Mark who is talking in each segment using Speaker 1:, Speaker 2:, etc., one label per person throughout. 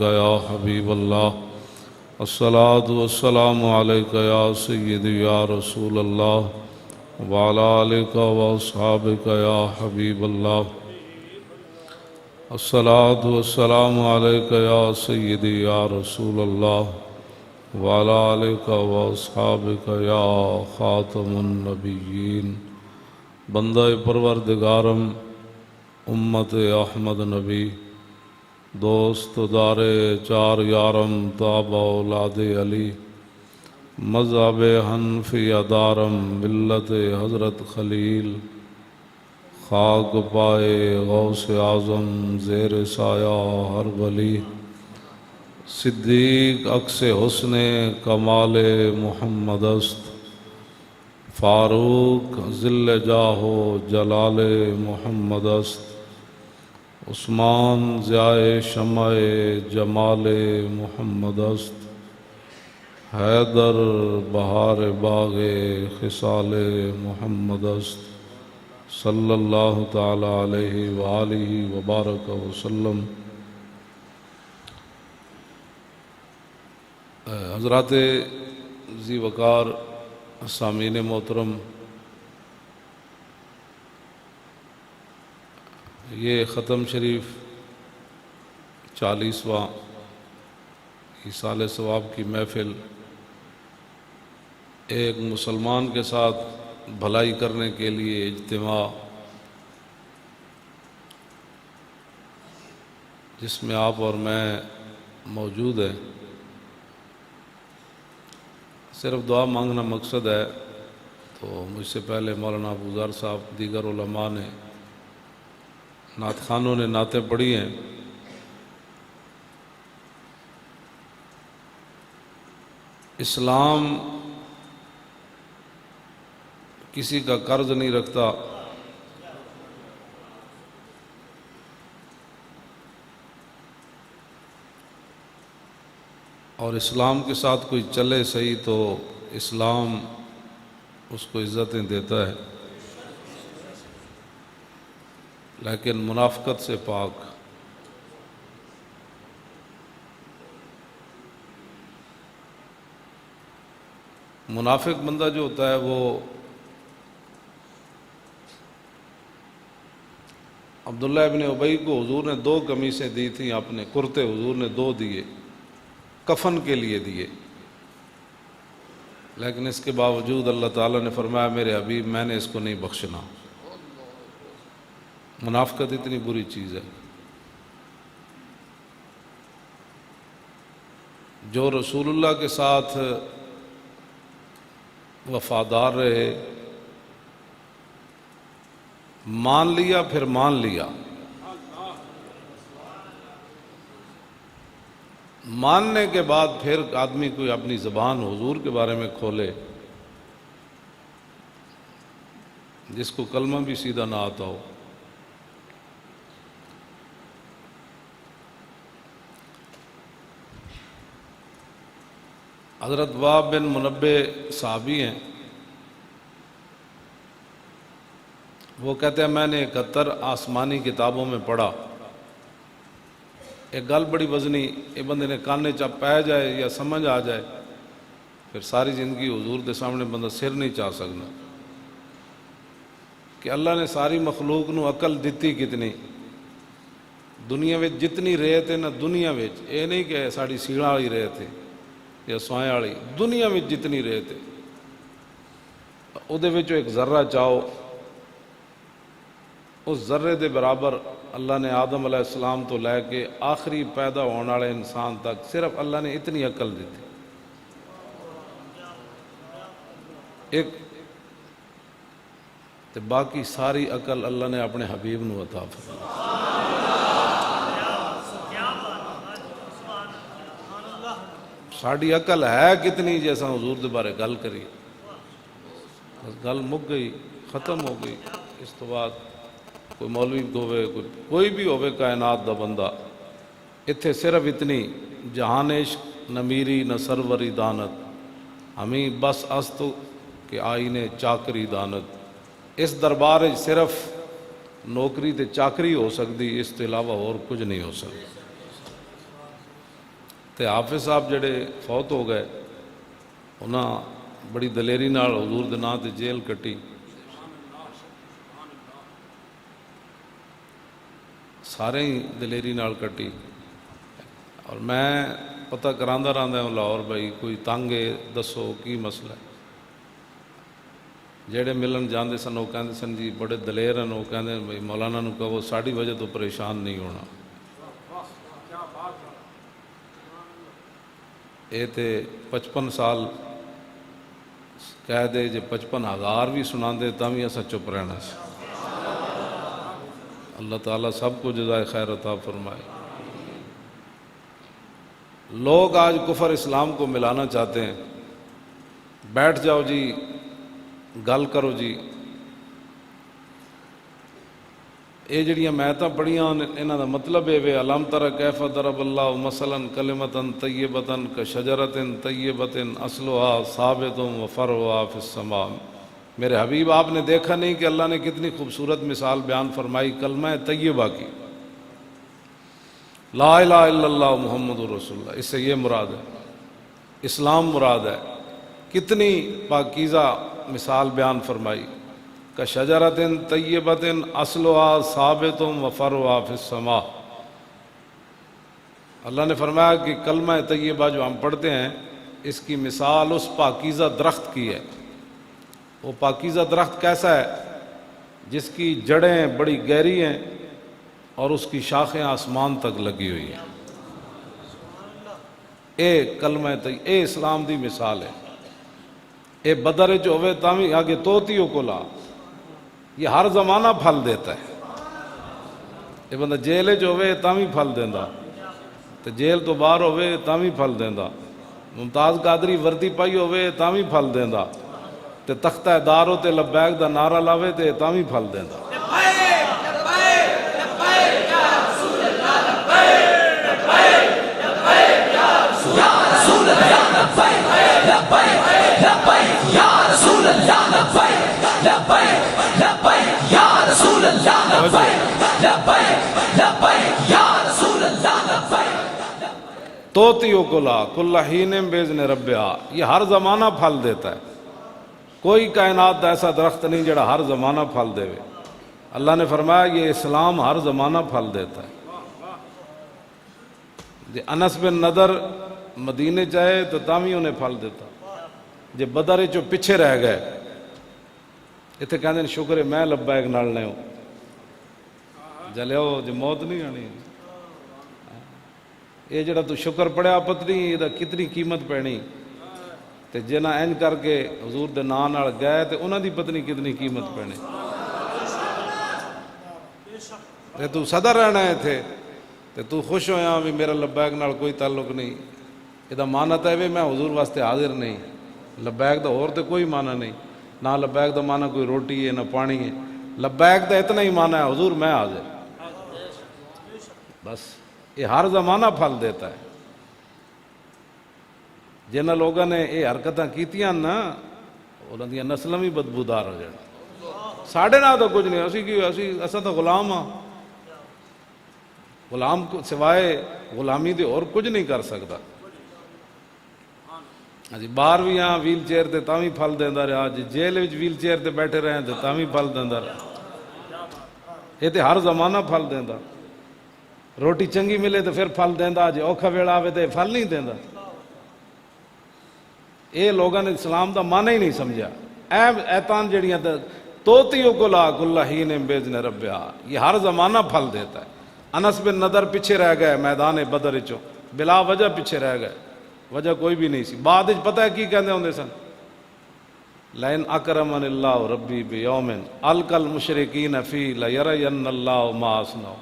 Speaker 1: یا حبیب اللہ الصلاۃ والسلام علیک یا سیدی یا رسول اللہ وعلی آلک واصحابک یا حبیب اللہ الصلاۃ والسلام علیک یا سیدی یا رسول اللہ وعلی آلک واصحابک یا خاتم النبیین بندہ پروردگارم امت احمد نبی دوست دار چار یارم تابع اولاد علی مذہب حنفی دارم ملت حضرت خلیل خاک پائے غوث اعظم زیر سایہ ہر ولی صدیق عکس حسن کمال محمد است فاروق ذل جاہ و جلال محمد است عثمان ضیاء شمع جمال محمد است حیدر بہار باغ خصال محمد است صلی اللہ تعالی علیہ وآلہ وبارک وسلم۔ حضرات ذی وقار سامعین محترم، یہ ختم شریف 40واں ایصال ثواب کی محفل ایک مسلمان کے ساتھ بھلائی کرنے کے لیے اجتماع، جس میں آپ اور میں موجود ہیں، صرف دعا مانگنا مقصد ہے۔ تو مجھ سے پہلے مولانا ابوذر صاحب، دیگر علماء نے، نعت خوانوں نے نعتیں پڑھی ہیں۔ اسلام کسی کا قرض نہیں رکھتا، اور اسلام کے ساتھ کوئی چلے صحیح تو اسلام اس کو عزتیں دیتا ہے، لیکن منافقت سے پاک۔ منافق بندہ جو ہوتا ہے وہ عبداللہ ابن ابی کو حضور نے 2 قمیصیں دی تھیں، اپنے کرتے حضور نے 2 دیے، کفن کے لیے دیے، لیکن اس کے باوجود اللہ تعالیٰ نے فرمایا میرے حبیب میں نے اس کو نہیں بخشنا۔ منافقت اتنی بری چیز ہے۔ جو رسول اللہ کے ساتھ وفادار رہے، مان لیا پھر مان لیا، ماننے کے بعد پھر آدمی کوئی اپنی زبان حضور کے بارے میں کھولے، جس کو کلمہ بھی سیدھا نہ آتا ہو۔ حضرت وہب بن منبہ صحابی ہیں، وہ کہتے ہیں میں نے 71 آسمانی کتابوں میں پڑھا، ایک گل بڑی وزنی یہ بندے نے کانے چا پہ جائے یا سمجھ آ جائے، پھر ساری زندگی حضور دے سامنے بندہ سر نہیں چاہ سکنا، کہ اللہ نے ساری مخلوق نو عقل دیتی کتنی، دنیا میں جتنی ریت ہے نا، دنیا میں یہ نہیں کہ ساری سیڑھا والی ریت ہے یا سوائیں والی، دنیا میں جتنی ریت ہے او دے وچوں ایک ذرہ چاہو، اس ذرے دے برابر اللہ نے آدم علیہ السلام تو لے کے آخری پیدا ہونے والے انسان تک صرف اللہ نے اتنی عقل دی تھی، ایک تے باقی ساری عقل اللہ نے اپنے حبیب نو عطا فرمائی۔ ساڑی عقل ہے کتنی جیسا حضور دے بارے گل کری، بس گل مک گئی، ختم ہو گئی۔ اس تو بعد کوئی مولوی ہوئے، کوئی بھی ہوئے کائنات دا بندہ، اتھے صرف اتنی جہان عشق نہ میری نہ سروری دانت، ہمیں بس استو کہ آئینے چاکری دانت۔ اس دربار صرف نوکری تے چاکری ہو سکتی، اس کے علاوہ اور کچھ نہیں ہو سکتا۔ ਤੇ ਹਾਫਿਜ਼ ਸਾਹਿਬ ਜਿਹੜੇ ਫੌਤ ਹੋ ਗਏ, ਉਹਨਾਂ ਬੜੀ ਦਲੇਰੀ ਨਾਲ ਹਜ਼ੂਰ ਦੇ ਨਾਂ ਤੇ ਜੇਲ੍ਹ ਕੱਟੀ। ਸਾਰੇ ਹੀ ਦਲੇਰੀ ਨਾਲ ਕੱਟੀ। ਔਰ ਮੈਂ ਪਤਾ ਕਰਾਂਦਾ ਰਹਿੰਦਾ ਲਾਹੌਰ, ਬਈ ਕੋਈ ਤੰਗ ਹੈ, ਦੱਸੋ ਕੀ ਮਸਲਾ ਹੈ। ਜਿਹੜੇ ਮਿਲਣ ਜਾਂਦੇ ਸਨ ਉਹ ਕਹਿੰਦੇ ਸਨ ਜੀ ਬੜੇ ਦਲੇਰ ਹਨ, ਉਹ ਕਹਿੰਦੇ ਬਈ ਮੌਲਾਨਾ ਨੂੰ ਕਹੋ ਸਾਡੀ ਵਜ੍ਹਾ ਤੋਂ ਪਰੇਸ਼ਾਨ ਨਹੀਂ ਹੋਣਾ। ਇਹ ਤੇ 55 ਸਾਲ ਕਹਿ ਦੇ, ਜੇ 55,000 ਵੀ ਸੁਣਾਉਂਦੇ ਤਾਂ ਵੀ ਅਸਾਂ ਚੁੱਪ ਰਹਿਣਾ ਸੀ। اللہ تعالیٰ سب کو جزائے خیر عطا فرمائے۔ لوگ آج کفر اسلام کو ملانا چاہتے ہیں، بیٹھ جاؤ جی گل کرو جی۔ یہ جڑیاں میتاں پڑھیاں انہاں دا مطلب ہے وے الم تر کیف ضرب اللہ مثلا کلمۃ طیبۃ کشجرۃ طیبۃ اصلها ثابت وفرعها فی السماء۔ میرے حبیب آپ نے دیکھا نہیں کہ اللہ نے کتنی خوبصورت مثال بیان فرمائی کلمہ طیبہ کی، لا الہ الا اللہ محمد رسول اللہ، اس سے یہ مراد ہے، اسلام مراد ہے۔ کتنی پاکیزہ مثال بیان فرمائی، کشجرۃ طیبۃ اصلها ثابت وفرعها فی السماء۔ اللہ نے فرمایا کہ کلمہ طیبہ جو ہم پڑھتے ہیں اس کی مثال اس پاکیزہ درخت کی ہے۔ وہ پاکیزہ درخت کیسا ہے؟ جس کی جڑیں بڑی گہری ہیں اور اس کی شاخیں آسمان تک لگی ہوئی ہیں۔ اے کلمہ طیبہ، اے اسلام دی مثال ہے۔ اے بدر جو ہوئے تامی آگے توتیوں کو لا، یہ ہر زمانہ پھل دیتا ہے۔ یہ بندہ جیل جو ہوئے تامی پھل دیندہ، تو جیل تو باہر ہوئے تامی پھل دیندہ، ممتاز قادری وردی پائی ہوئے تامی پھل دیندہ، تے تختہ دارو تے لبیک دا نعرہ لاوے تے تامی پھل دیندہ۔ توتیو کلا کل حین باذن ربہا، یہ ہر زمانہ پھل دیتا ہے۔ کوئی کائنات ایسا درخت نہیں جڑا ہر زمانہ پھل دے۔ اللہ نے فرمایا یہ اسلام ہر زمانہ پھل دیتا ہے۔ جی انس بن نضر مدینے چاہے تو تامی انہیں پھل دیتا، جی بدر چو پیچھے رہ گئے اتنے کہنے ہیں شکر ہے میں لبیک نال لے ہوں جلے ہو جی موت نہیں آنی۔ یہ جڑا تو شکر پڑیا پتنی یہ کتنی قیمت پینی، تے جنہ این کر کے حضور دے نام نال گئے تے انہاں دی پتنی کتنی قیمت پینی۔ تے تو صدر رہنا ہے تھے تے تو خوش ہویا بھی میرا لبیک نال کوئی تعلق نہیں۔ یہ دا معنی تے میں حضور واسطے حاضر نہیں، لبیک دا اور تے کوئی معنی نہیں، نہ لبیک دا معنی کوئی روٹی ہے نہ پانی ہے، لبیک دا اتنا ہی معنی ہے حضور میں حاضر۔ بس یہ ہر زمانہ پھل دیتا ہے۔ جنہ لوگوں نے یہ حرکتاں کیتیاں نا انہاں دی نسلاں بھی بدبودار ہو جائیں۔ ساڑھے نہ تو کچھ نہیں، اساں تو غلام ہاں، غلام کو سوائے غلامی دے اور کچھ نہیں کر سکتا۔ جی باہر بھی ہاں ویل چیئر تے تاں بھی پھل دیندا رہا، جی جیل وچ ویل چیئر تے بیٹھے رہے تے تاں بھی پھل دیندا رہا۔ یہ تے ہر زمانہ پھل دیندا۔ روٹی چنگی ملے تو پھر پھل دیندا، جی اوکھا ویلا آوے تے پھل نہیں دیندا۔ یہ لوگوں نے اسلام دا معنی ہی نہیں سمجھا۔ ایتان جڑیاں توتیوں کو لا کل حین باذن ربہا، یہ ہر زمانہ پھل دیتا ہے۔ انس بن نضر پیچھے رہ گئے میدان بدر چوں، بلا وجہ پیچھے رہ گئے، وجہ کوئی بھی نہیں سی۔ بعد وچ پتہ ہے کی کہندے ہوندے سن؟ لئن اکرمن اللہ ربی بیوم القى المشرکین فی لیرین اللہ ما اصنع۔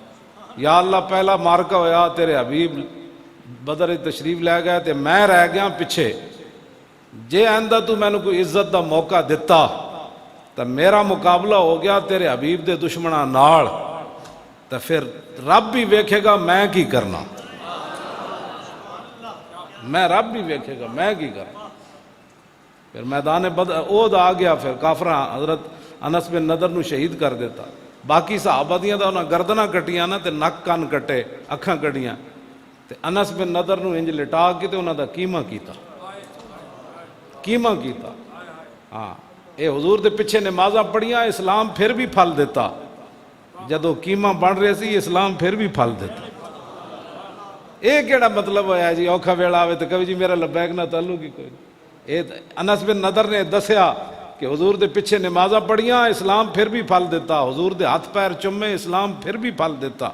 Speaker 1: یا اللہ پہلا مارکا ہویا تیرے حبیب بدر تشریف لے گئے تے میں رہ گیا پیچھے، جے آئندہ تو میں نے کوئی عزت دا موقع دیتا تو میرا مقابلہ ہو گیا تیرے حبیب دے دشمناں نال، تو پھر رب بھی ویکھے گا میں کی کرنا، میں رب بھی ویکھے گا میں کی کرنا۔ پھر میدان بدر اود آ گیا، پھر کافراں حضرت انس بن نضر نو شہید کر دیتا۔ باقی صحابہ دیاں دا انہاں گردناں کٹیاں نا تے نک کن کٹے، اکھاں کٹیاں، تے انس بن نضر نو انج لٹا کے تے انہاں دا کیما کیتا ہاں اے حضور دے پیچھے نمازاں پڑھیاں اسلام پھر بھی پھل دیتا جدو کیما بن رہے سی اسلام پھر بھی پھل دیتا اے کیڑا مطلب ہویا جی اوکھا ویلا آوے تو کبھی جی میرا لبیک نہ تعلق ہی کوئی اے انس بن نضر نے دسیا کہ حضور دے پیچھے نمازاں پڑھیاں اسلام پھر بھی پھل دیتا حضور دے ہاتھ پیر چومے اسلام پھر بھی پھل دیتا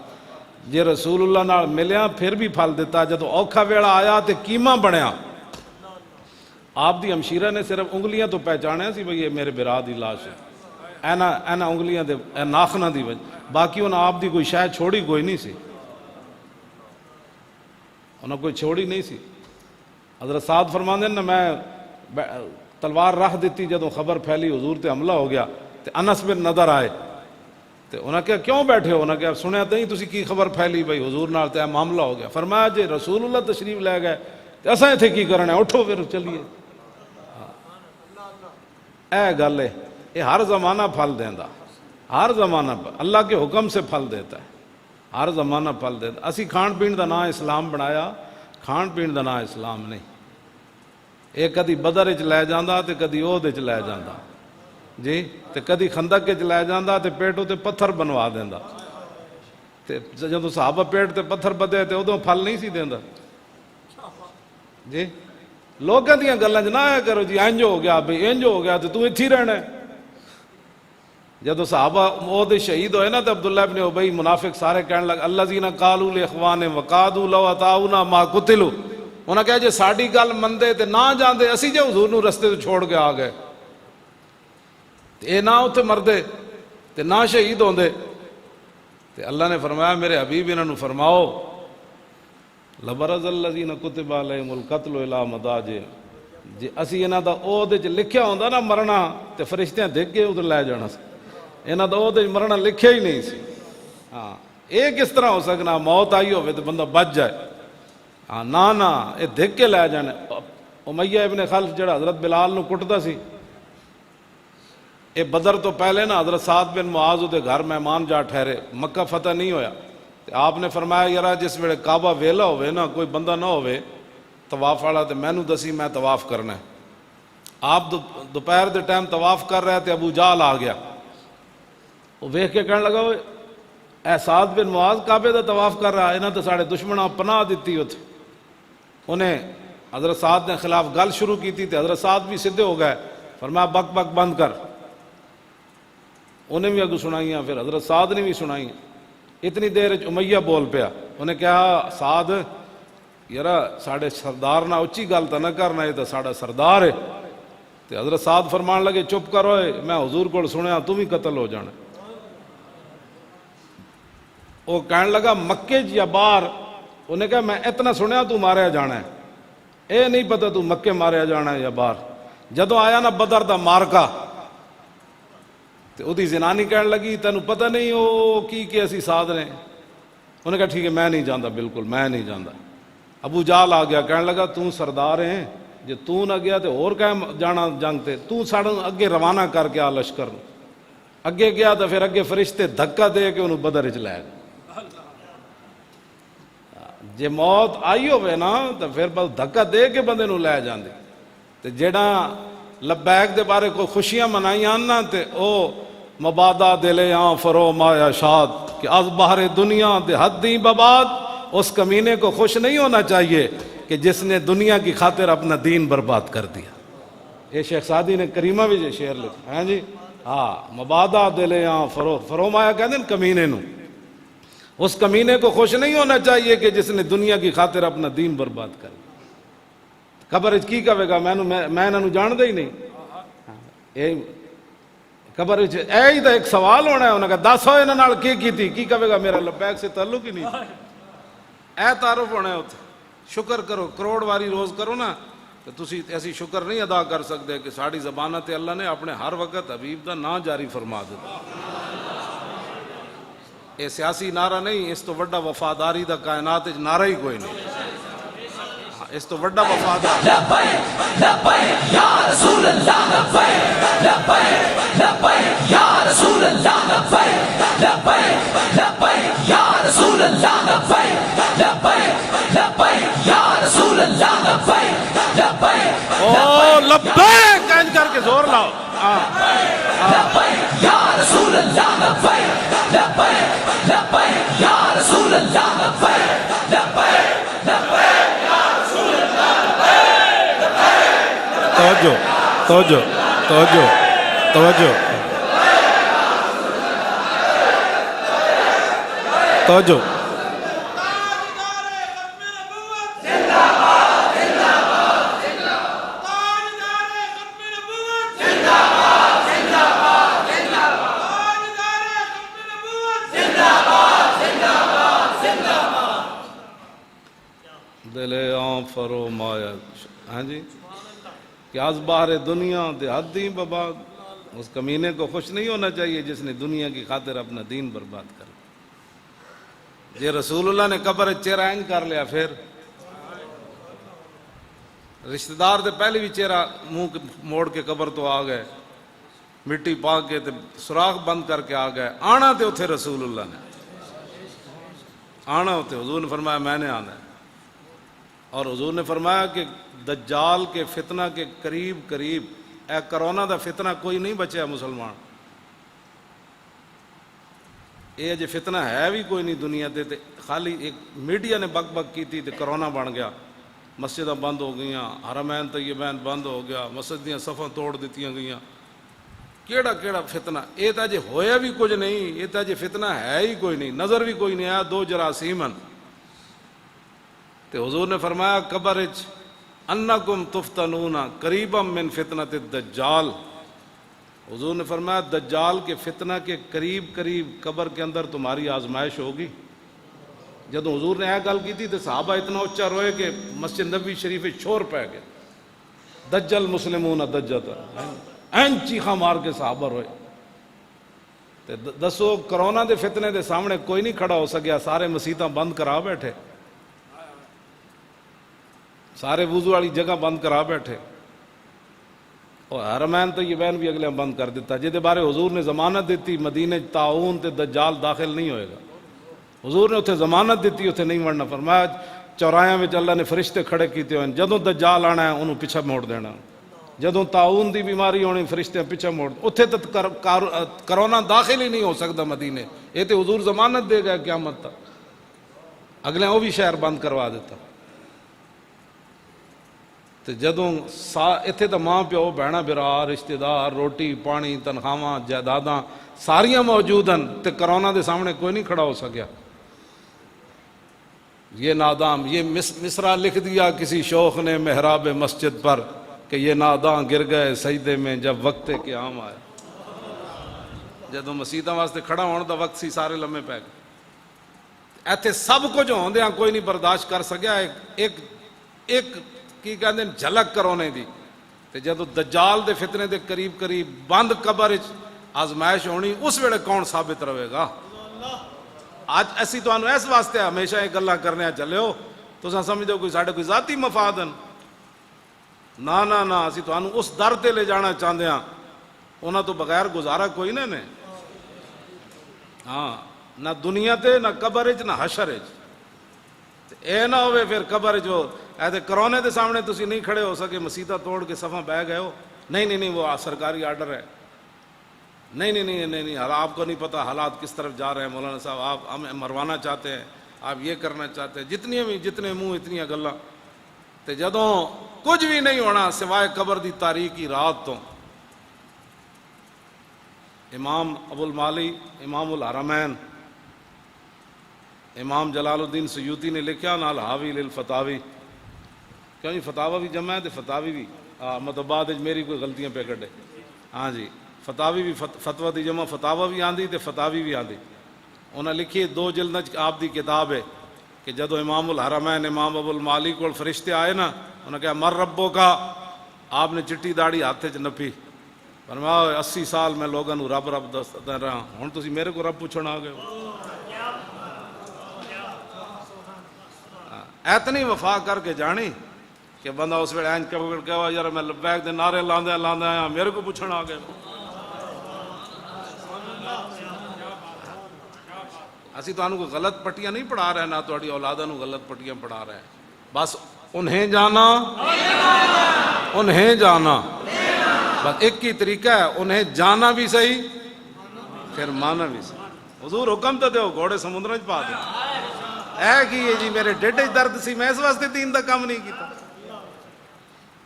Speaker 1: جے رسول اللہ نال ملیاں پھر بھی پھل دیتا جدو اوکھا ویلا آیا تے کیما بنیا آپ دی ہمشیرہ نے صرف انگلیاں تو پہچانے سی بھئی یہ میرے برا دی لاش ہے اینا انگلیاں دے ناخنہ دی وجہ باقی انہاں آپ دی کوئی شاید چھوڑی کوئی نہیں سی انہاں کوئی چھوڑی نہیں سی حضرت سعد فرماندے نا میں تلوار رکھ دیتی جدوں خبر پھیلی حضور تے حملہ ہو گیا تے انس بن نضر آئے تے انہاں کہا کیوں بیٹھے ہو انہاں کہا سنیا تھی تسی کی خبر پھیلی بھئی حضور نال تے معاملہ ہو گیا فرمایا جی رسول اللہ تشریف لے گئے تے اساں ایتھے کی کرنا ہے اٹھو پھر چلیے اے گل ہے یہ ہر زمانہ پھل دیندہ ہر زمانہ اللہ کے حکم سے پھل دیتا ہے ہر زمانہ پھل دیتا اسی کھان پین دا نام اسلام بنایا کھان پین دا نام اسلام نہیں یہ کدی بدر وچ لے جاندہ تے کدی اود وچ لے جاندہ جی تے کدی خندق وچ لے جاندہ تے پیٹوں تے پتھر بنوا دیندہ تے جدوں صحابہ پیٹ تے پتھر بدے تے ادوں پھل نہیں سی دیندہ جی لوگاں دیاں گلاں نہ آیا کرو جی انج ہو گیا بھئی انج ہو گیا تو ایتھے ہی رہنا ہے جدو صحابہ وہ شہید ہوئے نا تو عبداللہ ابن ابی منافق سارے کہنے لگے الذین قالوا لاخوانہم وقعدوا لو اطاعونا ما قتلوا انہاں کہا جے ساڈی گل مندے تے نہ جاندے اسی جے حضور نو رستے تے چھوڑ کے آ گئے اے نہ اوتھے مردے تے نہ شہید ہوندے تے اللہ نے فرمایا میرے حبیب انہاں نو فرماؤ لبرز الذین کتب علیہم القتل الی مضاجعہم جے اسی انہاں دا عہد وچ لکھیا ہوندا نا مرنا تے فرشتیاں دیکھ کے ادھر لے جانا سی انہاں دا عہد وچ مرنا لکھیا ہی نہیں سی ہاں یہ کس طرح ہو سکنا موت آئی ہوئے تو بندہ بچ جائے ہاں نہ یہ دیکھ کے لے جانے امیہ ابن خلف جڑا حضرت بلال نو کٹدا سی یہ بدر تو پہلے نا حضرت سعد بن معاذ دے گھر مہمان جا ٹھہرے مکہ فتح نہیں ہویا آپ نے فرمایا یارا جس ویلے کعبہ ویلا ہوئے نا کوئی بندہ نہ ہوئے طواف والا تے میں نو دسی میں طواف کرنا ہے آپ دوپہر دے ٹائم طواف کر رہے تھے ابو جہل آ گیا وہ ویکھ کے کہنے لگا اے سعد بن معاذ کعبے دا طواف کر رہا انہاں تے ساڑے دشمناں پناہ دیتی ہوتے انہیں حضرت سعد نے خلاف گل شروع کی تھی حضرت سعد بھی سدھے ہو گئے فرمایا بک بک بند کر انہیں بھی اگو سنائیاں پھر حضرت سعد نے بھی سنائیاں اتنی دیر امیہ بول پیا انہیں کہا سعد یارا ساڑے سردار نہ اچھی گل تو نہ کرنا یہ تو ساڑا سردار ہے تے حضرت سعد فرمان لگے چپ کرو میں حضور کو سنیا تم ہی قتل ہو جانا وہ کہنے لگا مکے یا باہر انہیں کہا میں اتنا سنیا تو ماریا جانا ہے اے نہیں پتا تو مکے ماریا جانا ہے یا باہر جدو آیا نا بدر دا مارکا تے او دی زنانی کہنے لگی تینوں پتہ نہیں او کی اسی ساتھ نے انہیں کہا ٹھیک ہے میں نہیں جاندا بالکل میں نہیں جاندا ابو جہل آ گیا کہنے لگا تو سردار ہیں جے تو نہ گیا تو اور کہیں جانا جنگ تے تو ساڑھوں اگے روانہ کر کے آ لشکر اگے گیا تو پھر اگے فرشتے دھکا دے کے انہوں بدر وچ لے گئے جے موت آئی ہوئے نا تو پھر بس دھکا دے کے بندے نو لے جاندے تے جیڑا لبیک دے بارے کو خوشیاں منائیاں نا تے او مبادہ دلے آن فرو مایا شاد کہ از باہر دنیا دے حد دی بباد اس کمینے کو خوش نہیں ہونا چاہیے کہ جس نے دنیا کی خاطر اپنا دین برباد کر دیا یہ شیخ سعدی نے کریمہ بھی جو شعر لکھا ہے جی ہاں مبادہ دلے آن فرو مایا کہتے ہیں کمینے نو اس کمینے کو خوش نہیں ہونا چاہیے کہ جس نے دنیا کی خاطر اپنا دین برباد کر دیا قبر کی کہے گا میں انہوں جان دے ہی نہیں قبر اے ہی تو ایک سوال ہونا ہے انہوں نے کہا 10 ہوئے انہوں نے کی کہے گا میرا لبیک سے تعلق ہی نہیں اے تعارف ہونا ہے ہوتا شکر کرو کروڑ واری روز کرو نا تو تسی ایسی شکر نہیں ادا کر سکتے کہ ساڑی زبانہ تے اللہ نے اپنے ہر وقت حبیب دا نا جاری فرما دیتا یہ سیاسی نعرہ نہیں اس تو وڈا وفاداری دا کائنات نعرہ ہی کوئی نہیں اس تو وڈا وفادار
Speaker 2: لبیک لبیک یا رسول اللہ لبیک لبیک لبیک یا رسول اللہ لبیک لبیک لبیک یا رسول اللہ لبیک لبیک لبیک یا رسول اللہ لبیک لبیک
Speaker 1: او لبیک کہن کر کے زور لاؤ.
Speaker 2: لبیک یا رسول اللہ لبیک لبیک لبیک یا رسول اللہ لبیک لبیک لبیک یا رسول اللہ لبیک.
Speaker 1: توجہ توجہ توجہ توجہ توجہ. دل آں فرو مایا. ہاں جی کہ آز باہر دنیا دیہاتی بباد. اس کمینے کو خوش نہیں ہونا چاہیے جس نے دنیا کی خاطر اپنا دین برباد کر. یہ رسول اللہ نے قبر چہرہ اینج کر لیا. پھر رشتہ دار دے پہلے بھی چہرہ منہ موڑ کے قبر تو آ گئے, مٹی پا کے تے سوراخ بند کر کے آ گئے. آنا تے اتھے رسول اللہ نے آنا ہوتے. حضور نے فرمایا میں نے آنا ہے. اور حضور نے فرمایا کہ دجال کے فتنہ کے قریب قریب اے کرونا دا فتنہ کوئی نہیں بچیا مسلمان. یہ جے فتنہ ہے بھی کوئی نہیں دنیا دے تے خالی ایک میڈیا نے بک بک کی تھی تے کرونا بن گیا. مسجداں بند ہو گئیاں, حرمین طیبین بند ہو گیا, مسجد دیاں صفاں توڑ دیتیاں گئیاں. کیڑا کیڑا فتنہ. یہ تا جے ہویا بھی کچھ نہیں, یہ تا جے فتنہ ہے ہی کوئی نہیں, نظر بھی کوئی نہیں آیا. دو جراثیمن تے حضور نے فرمایا قبر اچ انکم تفتنون قریبا من فتنۃ الدجال. حضور نے فرمایا دجال کے فتنہ کے قریب قریب قبر کے اندر تمہاری آزمائش ہوگی. جدو حضور نے یہ گل کی تھی تو صحابہ اتنا اچھا روئے کہ مسجد نبی شریف شور پہ گئے. دجل مسلمون دجتا این چیخا مار کے صحابہ روئے. دسو کرونا دے فتنے دے سامنے کوئی نہیں کھڑا ہو سکیا. سارے مسیتاں بند کرا بیٹھے, سارے وضو والی جگہ بند کرا بیٹھے, اور حرمین طیبین بھی اگلے بند کر دیتا. جہدے بارے حضور نے ضمانت دیتی مدینے طاعون تے دجال داخل نہیں ہوئے گا. حضور نے اتنے ضمانت دیتی, اتنے نہیں مرنا. فرمایا چوراہاں میں اللہ نے فرشتے کھڑے کیتے ہوئے, جدوں دجال آنا ہے انہوں پیچھے موڑ دینا. جدوں طاعون دی بیماری ہونی فرشتے پیچھے موڑ. اتنے تو کرونا داخل ہی نہیں ہو سکتا مدینے. یہ تو حضور ضمانت دے گا قیامت تک. اگلے وہ بھی شہر بند کروا دیتا. تو جدوں اتنے تو ماں پیو بہنا برا رشتہ دار روٹی پانی تنخواہ جائیداداں ساریاں موجود ہیں, تو کرونا دے سامنے کوئی نہیں کھڑا ہو سکیا. یہ نادام, یہ مصرع لکھ دیا کسی شوخ نے محراب مسجد پر کہ یہ ناداں گر گئے سجدے میں جب وقت قیام آیا. جدوں مسیتاں واسطے کھڑا ہونے دا وقت سی سارے لمے پے گئے. ایتھے سب کچھ ہوندیاں کوئی نہیں برداشت کر سکیا. ایک کی کہندے جھلک کرونے دی. تے جدوں دجال دے فتنے دے قریب قریب بند قبر آزمائش ہونی, اس ویلے کون ثابت رہے گا. آج اسی تو اس واسطے ہمیشہ یہ گلاں کرنے چلے ہو تو سمجھو کوئی ساڈے کوئی ذاتی مفاد ہیں. نہ نہ نہ, اسی تو اس در تے لے جانا چاہتے ہیں. انہاں تو بغیر گزارا کوئی نہ نے. ہاں, نہ دنیا تے نہ قبر اچ نہ حشر اچ. اے نہ ہوئے پھر قبر جو ایسے کرونے دے سامنے تسی نہیں کھڑے ہو سکے, مسیتہ توڑ کے صفحہ بہ گئے ہو. نہیں وہ سرکاری آرڈر ہے. نہیں, آپ کو نہیں پتا حالات کس طرف جا رہے ہیں. مولانا صاحب آپ ہمیں مروانا چاہتے ہیں, آپ یہ کرنا چاہتے ہیں. جتنے منہ اتنی گلاں. تے جدوں کچھ بھی نہیں ہونا سوائے قبر دی تاریکی رات تو. امام ابو المالی امام الحرمین امام جلال الدین سیوطی نے لکھا نال حاوی للفتاوی. کیوں جی فتاوی بھی جمع ہے تو فتاوی بھی مطلب بعد میری کوئی غلطیاں پہ کڈے. ہاں جی, فتاوی بھی فتویٰ دی جمع فتاوی بھی آندی تے فتاوی بھی آندی. انہاں لکھی 2 جلد آپ دی کتاب ہے کہ جدو امام الحرمین امام ابو المالی کو فرشتے آئے نا, انہوں نے کہا مر ربوں کا. آپ نے چٹی داڑھی ہاتھ چ نپی, فرمایا 80 سال میں لوگوں نے رب دستا رہا, ہوں تسی میرے کو رب پوچھنا آ گئے ہو. اتنی وفا کر کے جانی کہ بندہ اس ویلے اینج کہا یار میں لبیک دے نعرے لاندے آیا میرے کو پوچھنا آ گئے. اسی تو کوئی غلط پٹیاں نہیں پڑھا رہے, نہ تہاڈی اولاداں نو غلط پٹیاں پڑھا رہے ہیں. بس انہیں جانا انہیں جانا، بس ایک ہی طریقہ ہے، انہیں جانا بھی صحیح پھر مانا بھی صحیح۔ حضور حکم تو دیو گھوڑے سمندر چ پا دے، اے کی جی میرے ڈیڈے درد سی، میں اس واسطے دین دا کام نہیں کیتا،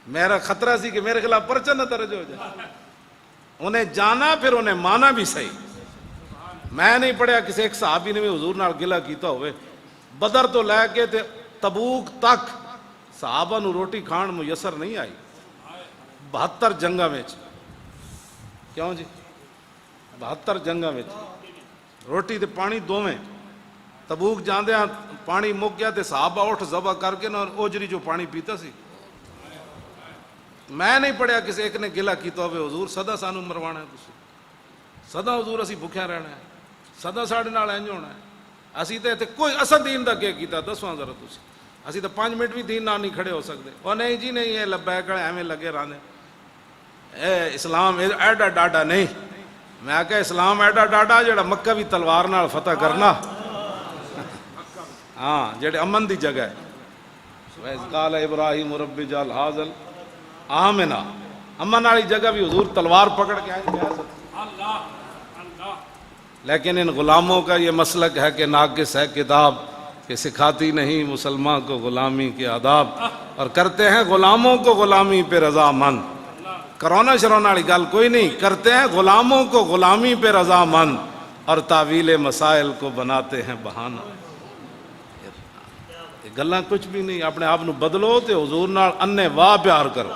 Speaker 1: میرا خطرہ سی کہ میرے خلاف پرچہ نہ درج ہو جائے۔ انہیں جانا پھر انہیں مانا بھی صحیح۔ میں نہیں پڑھیا کسی ایک صحابی نے بھی حضور نال گلہ کیتا ہوئے، بدر تو لے کے تے تبوک تک صحابہ نو روٹی کھان میسر نہیں آئی، 72 جنگاں وچ، کیوں جی 72 جنگاں وچ روٹی تے پانی دوویں، تبوک جاندیاں پانی مک گیا تے صحابہ اٹھ ذبح کر کے نا اوجری جو پانی پیتا سی۔ میں نہیں پڑھیا کسی ایک نے گلہ کیتا ہوئے حضور سدا سانو مروانا ہے، تسی سدا حضور اسی بھکھیا رہنا ہے، سدا ساڑھے نال انج ہونا ہے، اسی تے کوئی اصل دین دا کیا کیتا دسواں ذرا تسی، اسی تے 5 منٹ بھی دین نال نہیں کھڑے ہو سکتے۔ او نہیں جی نہیں، یہ لبیک ایویں لگے رہندے، اے اسلام ایڈا ڈاڈا نہیں۔ میں کہا اسلام ایڈا ڈاڈا جڑا مکہ بھی تلوار نال فتح کرنا، ہاں جڑے امن دی جگہ ہے۔ وَإِذْ قَالَ إِبْرَاهِيمُ رَبِّ اجْعَلْ هَٰذَا الْآمِنَ، امن والی جگہ بھی حضور تلوار پکڑ کے آئے۔ لیکن ان غلاموں کا یہ مسلک ہے کہ ناقص ہے کتاب، کہ سکھاتی نہیں مسلمان کو غلامی کے آداب، اور کرتے ہیں غلاموں کو غلامی پہ رضا مند۔ کرونا شرونا والی گل کوئی نہیں، کرتے ہیں غلاموں کو غلامی پہ رضا مند، اور تعویل مسائل کو بناتے ہیں بہانہ۔ یہ گلاں کچھ بھی نہیں، اپنے آپ نو بدلو تے حضور نال انے واہ پیار کرو،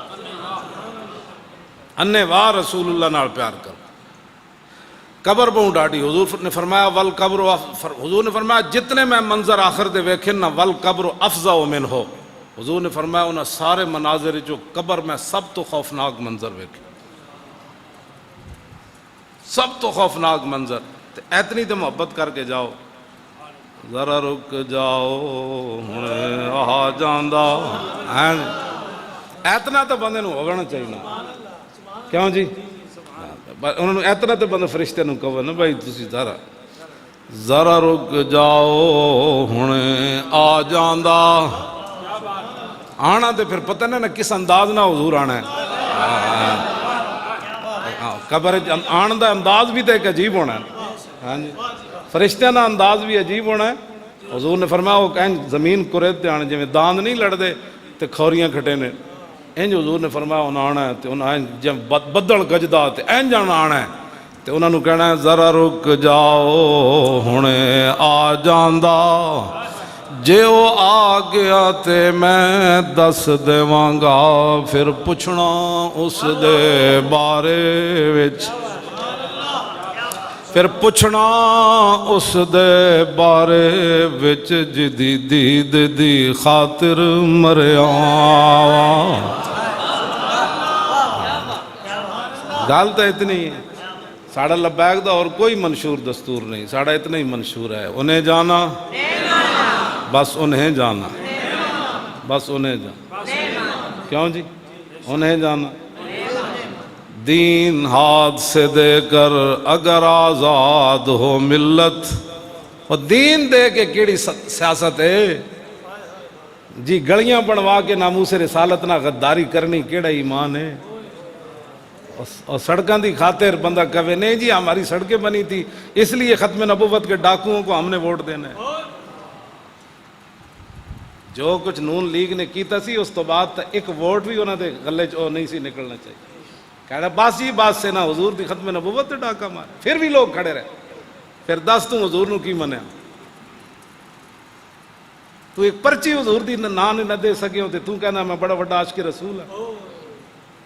Speaker 1: انے واہ رسول اللہ نال پیار کرو۔ قبر بہوں ڈاڈی، حضور نے فرمایا ول قبر، حضور نے فرمایا جتنے میں منظر آخر دے ویکھن نا ول قبر افزع من ہو، حضور نے فرمایا انہاں سارے مناظر جو قبر میں سب تو خوفناک منظر ویکھے، سب تو خوفناک منظر۔ اتنی تو محبت کر کے جاؤ، ذرا رک جاؤ ہن آ جاندا، اتنا تو بندے نو ہونا چاہیے، کیوں جی انہوں نے اتنا تو بندہ فرشتے نو کہو نا بھائی تسی ذرا رک جاؤ ہن آ جاندا، آنا تو پھر پتہ نہیں نا کس انداز نہ حضور آنا ہے، قبر آن دا انداز بھی تو ایک عجیب ہونا ہے، ہاں جی فرشتیاں دا انداز بھی عجیب ہونا ہے۔ حضور نے فرمایا وہ کہیں زمین کرید تے آنے جویں داند نہیں لڑ دے تے کھوریاں کھٹے نے، انج حضور نے فرمایا انہاں آنا ہے تے انہاں جب بدل گجدا تے انج آنا ہے تے انہاں نو کہنا ہے ذرا رک جاؤ ہن آ جاندا، جے وہ آ گیا تے میں دس دیواں گا، پھر پوچھنا اس دے بارے وچ، پھر پوچھنا اس دے بارے وچ جدی دید دی خاطر مریا۔ گل تو اتنی ہے، ساڑھا لبیک دا اور کوئی منشور دستور نہیں، ساڑھا اتنا ہی منشور ہے، انہیں جانا بس انہیں جانا، بس انہیں جانا، کیوں جی انہیں جانا۔ دین ہاتھ سے دے کر اگر آزاد ہو ملت، اور دین دے کے کیڑی سیاست ہے جی، گلیاں بنوا کے ناموس رسالت نہ غداری کرنی کیڑا ایمان ہے؟ اور سڑکاں دی خاطر بندہ کہے نہیں جی ہماری سڑکیں بنی تھی اس لیے ختم نبوت کے ڈاکوؤں کو ہم نے ووٹ دینا ہے۔ جو کچھ نون لیگ نے کیتا سی اس تو بعد ایک ووٹ بھی انہوں نے گلے چو نہیں سی نکلنا چاہیے، کہنا بس ہی بات سے نہ حضور دی ختم نبوت تے ڈاکہ مارے، پھر بھی لوگ کھڑے رہے، پھر دس تو حضور نو کی منیا، تو ایک پرچی حضور دی نہ دے سکے ہو تو کہنا میں بڑا بڑا عاشق رسول ہے،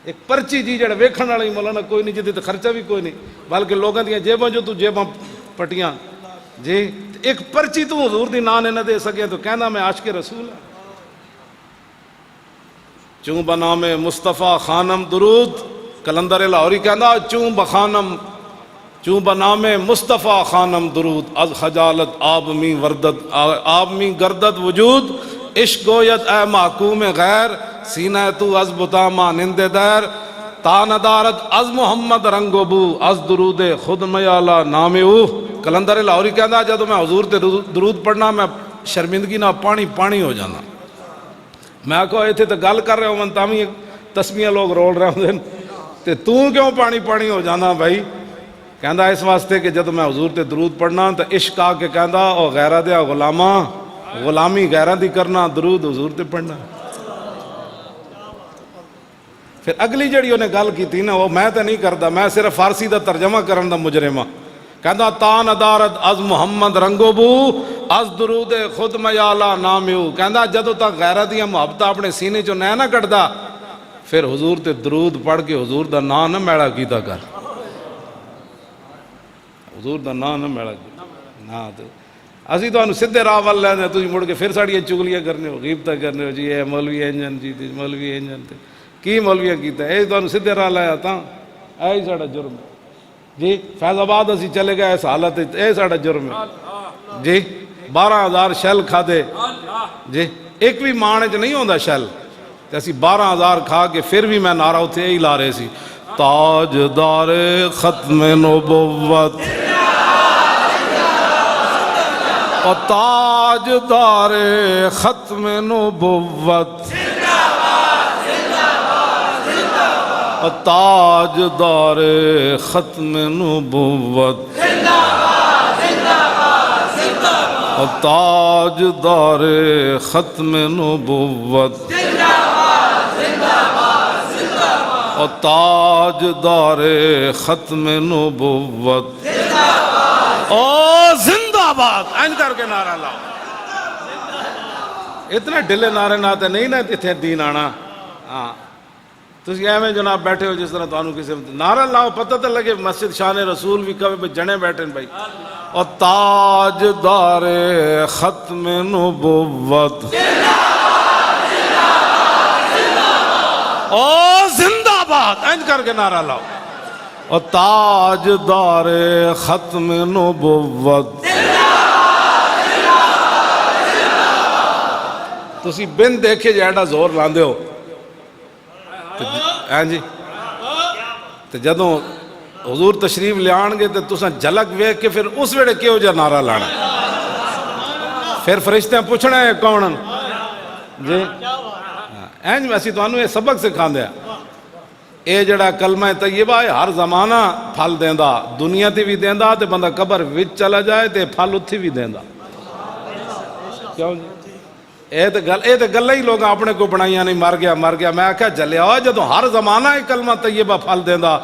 Speaker 1: ایک پرچی جی جڑا ویکھن والا ہی مولانا کوئی نہیں، جدی تے خرچہ بھی کوئی نہیں، بلکہ لوگاں دیاں جیباں جو تو جیباں پٹیاں جی، ایک پرچی تو حضور دی نہ دے سکے تو کہنا میں عاشق رسول ہے۔ چوں بنام مصطفیٰ خانم درود، کلندر لاہوری کہنا چوں بنام مصطفیٰ خانم درود، از خجالت آب می گردد وجود، عشق گوید اے محکوم غیر، سینہ تو از بتا مانند دیر، تا ندارد از محمد رنگ و بو، از درود خود میالا نام او۔ کلندر لاہوری کہنا جدو میں حضور تے درود پڑھنا میں شرمندگی نہ پانی ہو جانا، میں کہو اتنے تو گل کر رہے ہو تا بھی تسمیاں لوگ رول رہے ہوندے تے تو کیوں پانی پانی ہو جانا بھائی؟ کہندا اس واسطے کہ جب میں حضور تے درود پڑھنا تو عشق آ کے کہندا او غیرہ دیا غلاماں، غلامی غیرہ دی کرنا، درود حضور تے پڑھنا۔ پھر اگلی جڑی انہیں گل کی تھی نا وہ میں تو نہیں کردا، میں صرف فارسی دا ترجمہ کرن دا مجرم ہاں۔ کہندا تا ندارت از محمد رنگو بو از درود خود میالا نامیو۔ کہندا جدوں تک غیرہ دیا محبت اپنے سینے چوں نہ کٹدا پھر حضور تے درود پڑھ کے حضور دا نام نہ میڑا کیتا کر، حضور دا نام نہ میڑا کیتا نا۔ اسی تو سیدھے راہ ول لیندے، تسی مڑ کے پھر ساڑیاں چگلیاں کرنے ہو، غیبتاں کرنے ہو، جی اے مولوی انجن جی مولوی انجن تے کی مولویاں کیتا ہے؟ تو سیدھے راہ لایا تھا، اے ہی ساڑا جرم ہے جی۔ فیض آباد اسی چلے گئے اس حالت، اے ساڑا جرم ہے جی۔ 12,000 شیل کھا دے جی، ایک بھی مانے چ نہیں ہوندا شیل، تے اسی 12,000 کھا کے پھر بھی میں نعرہ اتھے ہی لا رہے سی، تاجدار ختم نبوت اور تاجدار ختم نبوت اور تاجدار ختم نبوت اور تاجدار ختم نبوت اور تاجدار ختم نبوت او زندہ باد این کر کے نعرہ لاؤ۔ اتنے ڈلے نعرے ناتے نہیں نا اتنے دین آنا۔ ہاں تسی ایویں جناب بیٹھے ہو جس طرح تانوں کسی نعرہ لاؤ پتہ تو لگے، مسجد شان رسول بھی کبھی جنے بیٹھے بھائی۔ اور تاجدار ختم نبوت او زندہ باد این کر کے نعرہ لاؤ، اور تاجدار ختم نبوت۔ تسی بن دیکھے جیڑا زور لاندے ہو ہاں جی، تو جدوں حضور تشریف لے آن گے تو تساں جھلک ویکھ کے پھر اس ویڑے کیوں جا نعرہ لانا، پھر فرشتے پوچھنا ہے کون جی۔ اینج اسی تانوں یہ سبق سکھاندے ہیں، اے جڑا کلمہ طیبہ ہے ہر زمانہ پھل دیندا، دنیا تے بھی دیندا تے بندہ قبر وچ چلا جائے تے پھل اتھی بھی دیندا۔ کیوں جی؟ اے تے گلہ ہی لوگ اپنے کو بنائیاں نہیں، مر گیا۔ میں آکھا جلیا ہوا جدوں ہر زمانہ ایک کلمہ طیبہ پھل دیندا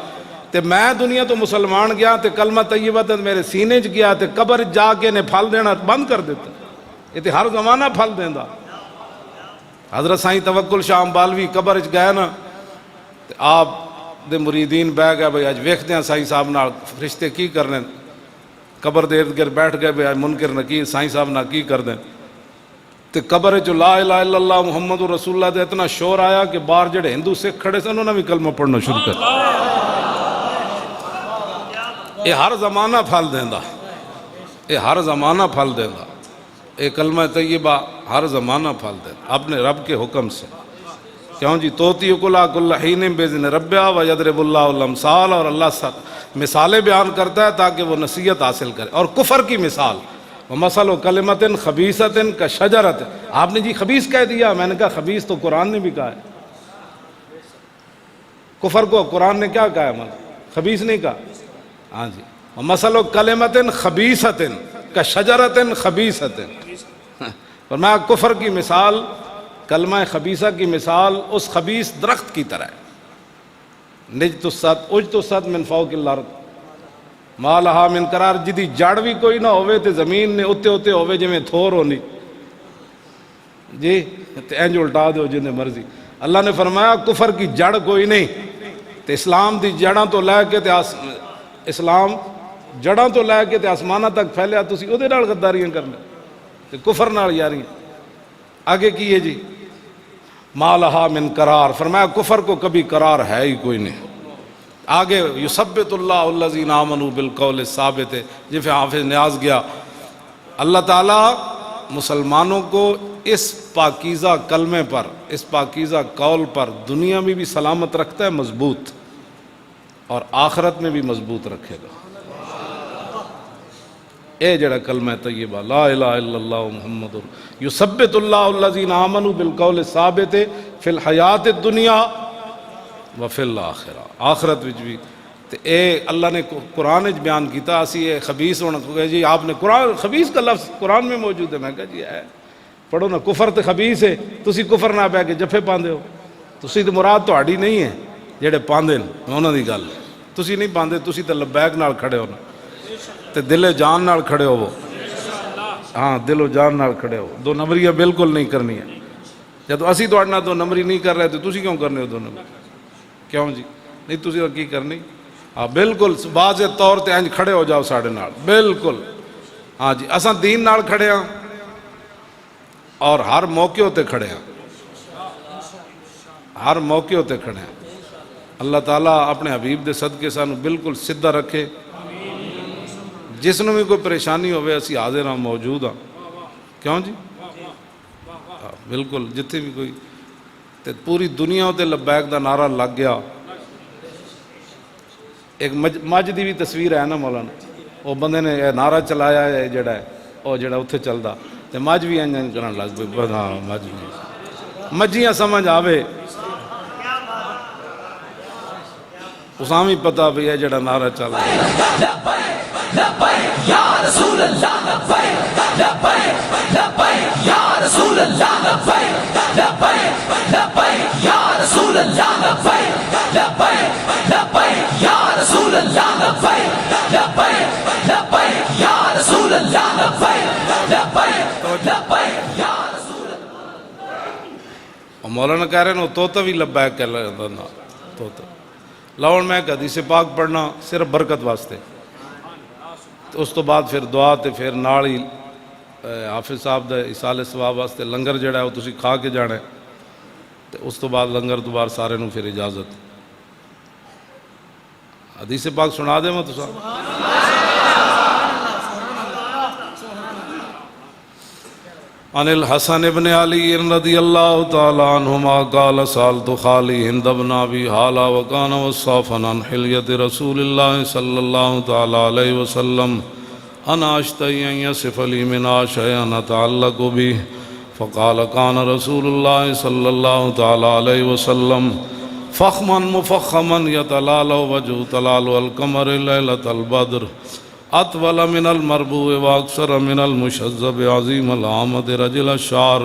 Speaker 1: تے میں دنیا تو مسلمان گیا تے کلمہ طیبہ تے میرے سینے چ گیا تے قبر جا کے نے پھل دینا بند کر دیتا، یہ تے ہر زمانہ پھل دیندا۔ حضرت سائیں توکل شاہ امبالوی قبر چ گئے نا تے آپ دے مریدین بہ گئے بھئی اج ویکھدے ہیں سائیں صاحب نال فرشتے کی کرنے، قبر دے ارد گرد بیٹھ گئے بھئی اج منکر نکیر سائیں صاحب نال کی کر دیں تے قبر چ لا الہ الا اللہ محمد رسول اللہ دے اتنا شور آیا کہ باہر جڑے ہندو سکھ کھڑے سن انہوں نے بھی کلمہ پڑھنا شروع کر۔ یہ ہر زمانہ پھل دیندا، یہ ہر زمانہ پھل دیندا، یہ کلمہ طیبہ ہر زمانہ پھل دیندا اپنے رب کے حکم سے۔ کیوں جی توتی کلا کل حین باذن ربہ ویضرب اللہ الامثال، اور اللہ مثالیں بیان کرتا ہے تاکہ وہ نصیحت حاصل کرے۔ اور کفر کی مثال وَمَثَلُ كَلِمَةٍ خَبِيثَةٍ كَشَجَرَةٍ، آپ نے جی خبیث کہہ دیا، میں نے کہا خبیث تو قرآن نے بھی کہا ہے، کفر کو قرآن نے کیا کہا ہے خبیث نہیں کہا۔ ہاں جی وَمَثَلُ كَلِمَةٍ خَبِيثَةٍ كَشَجَرَةٍ خَبِيثَةٍ، فرمایا کفر کی مثال، کلمہ خبیثہ کی مثال اس خبیث درخت کی طرح ہے، اجتثت من فوق الارض ما لہا من قرار، جدی جڑ بھی کوئی نہ ہوئے تے زمین نے اتے اتے ہوئے جویں تھور ہونی جی، تے انج الٹا دو جنہیں مرضی۔ اللہ نے فرمایا کفر کی جڑ کوئی نہیں، تے اسلام دی جڑاں تو لے کے تے اسلام جڑاں تو لے کے تے آسمانہ تک پھیلیا، تسی او دے نال غداریاں کرنے تے کفر نال یاریاں۔ آگے کیے جی ما لہا من قرار، فرمایا کفر کو کبھی قرار ہے ہی کوئی نہیں۔ آگے یثبت اللہ الذین آمنوا بالقول الثابت، جی پھر حافظ نیاز گیا، اللہ تعالیٰ مسلمانوں کو اس پاکیزہ کلمے پر، اس پاکیزہ قول پر دنیا میں بھی سلامت رکھتا ہے مضبوط، اور آخرت میں بھی مضبوط رکھے گا۔ اے جڑا کلمہ طیبہ لا الہ الا اللہ محمد یثبت اللہ الذین آمنوا بالقول الثابت فی الحیات الدنیا وفی الآخرہ، آخرت وچ بھی۔ تے اے اللہ نے قرآن وچ بیان کیتا، اسی اے خبیث ہونا کہ جی آپ نے قرآن، خبیث کا لفظ قرآن میں موجود ہے، میں کہا جی ہے پڑھو نا، کفر تے خبیث ہے، تسی کفر نہ پہ کے جفے پاندے ہو، تسی تے مراد تہاڈی نہیں ہے جڑے پاندے نے انہاں دی گل، تسی نہیں پاندے، تسی تے لبیک نال کھڑے ہو نا تے دل جان نال کھڑے ہو، ہاں دل و جان نال کھڑے ہو، دو نمبریاں بالکل نہیں کرنی ہے۔ جب اسی تہاڈے نال دو نمبری نہیں کر رہے تو تسی کیوں کرنے ہو دو نمبری؟ کیوں جی نہیں تسی کی کرنی؟ ہاں بالکل واضح طور تے انج کھڑے ہو جاؤ ساڈے نال، بالکل ہاں جی، اساں دین نال کھڑے ہاں اور ہر موقع تے کھڑے ہاں، ہر موقع تے کھڑے ہیں۔ اللہ تعالیٰ اپنے حبیب دے صدقے سانو بالکل سیدھا رکھے، جس نوں بھی کوئی پریشانی ہوئے اسی حاضر ہاں، موجود ہاں، کیوں جی بالکل جتھے بھی کوئی تے پوری دنیا تے لبیک دا نعرہ لگ گیا۔ ایک مجھ دی بھی تصویر ہے نا مولانا، وہ بندے نے نعرہ چلایا ہے جڑا ہے وہ جڑا اتھے چلدا تے مجھ بھی انجن کرن لگ پئی، ہاں مجھ بھی مجھیاں سمجھ آوے اساں بھی پتہ بھی ہے جڑا نعرہ چل رہا ہے۔
Speaker 2: لبیک لبیک یا رسول اللہ، لبیک لبیک لبیک یا رسول اللہ، لبیک لبیک لبیک یا رسول اللہ، لبیک لبیک لبیک یا رسول اللہ، لبیک لبیک لبیک یا رسول اللہ، لبیک لبیک لبیک یا رسول اللہ۔
Speaker 1: اور مولانا کہہ رہے ہیں وہ طوطا بھی لبیک کہہ رہا تھا، طوطا لاؤن میں ایک حدیث پاک پڑھنا صرف برکت واسطے، تو اس تو بعد پھر دعا تے پھر نال ہی حافظ صاحب دا ایصال ثواب واسطے لنگر جڑا ہے وہ تسی کھا کے جانا ہے، تے اس تو بعد لنگر تو بعد سارے نوں پھر اجازت۔ حدیث پاک سنا دے میں تو عن الحسن ابن علی رضی اللہ تعالی عنہما قال سالت خالی ہند بن ابی حالہ وکان وصافا عن حلیت رسول اللہ صلی اللہ تعالی علیہ وسلم انا اشتہی ان یصف لی منہا شیئا اتعلق بھی، فقال کان رسول اللہ صلی اللہ تعالی علیہ وسلم فخما مفخما یتلال وجہ تلال القمر لیلۃ البدر اطول من المربوع واکثر من المشذب عظیم العامد رجل الشعر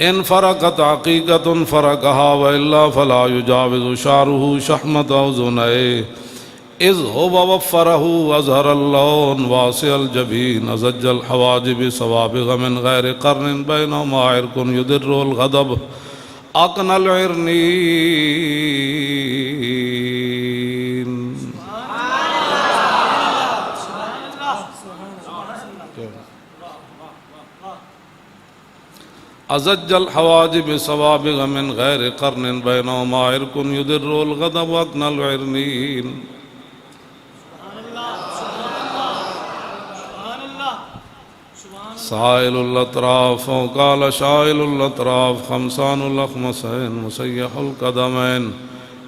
Speaker 1: ان فرقت عقیقت فرقها والا فلا یجاوز شعره شحمت اذنئے اذ هو وفره اظہر اللون واسع الجبین ازج الحواجب سوابغ من غیر قرن بینهما عرق یدر الغضب اقن العرنین۔ ازج الحواجب سوابغ من غیر قرن بینهما عرق یدر الغضب اقن العرنین۔ سائل الاطراف وقال شائل الاطراف خمسان الاخمسین مسیح القدمین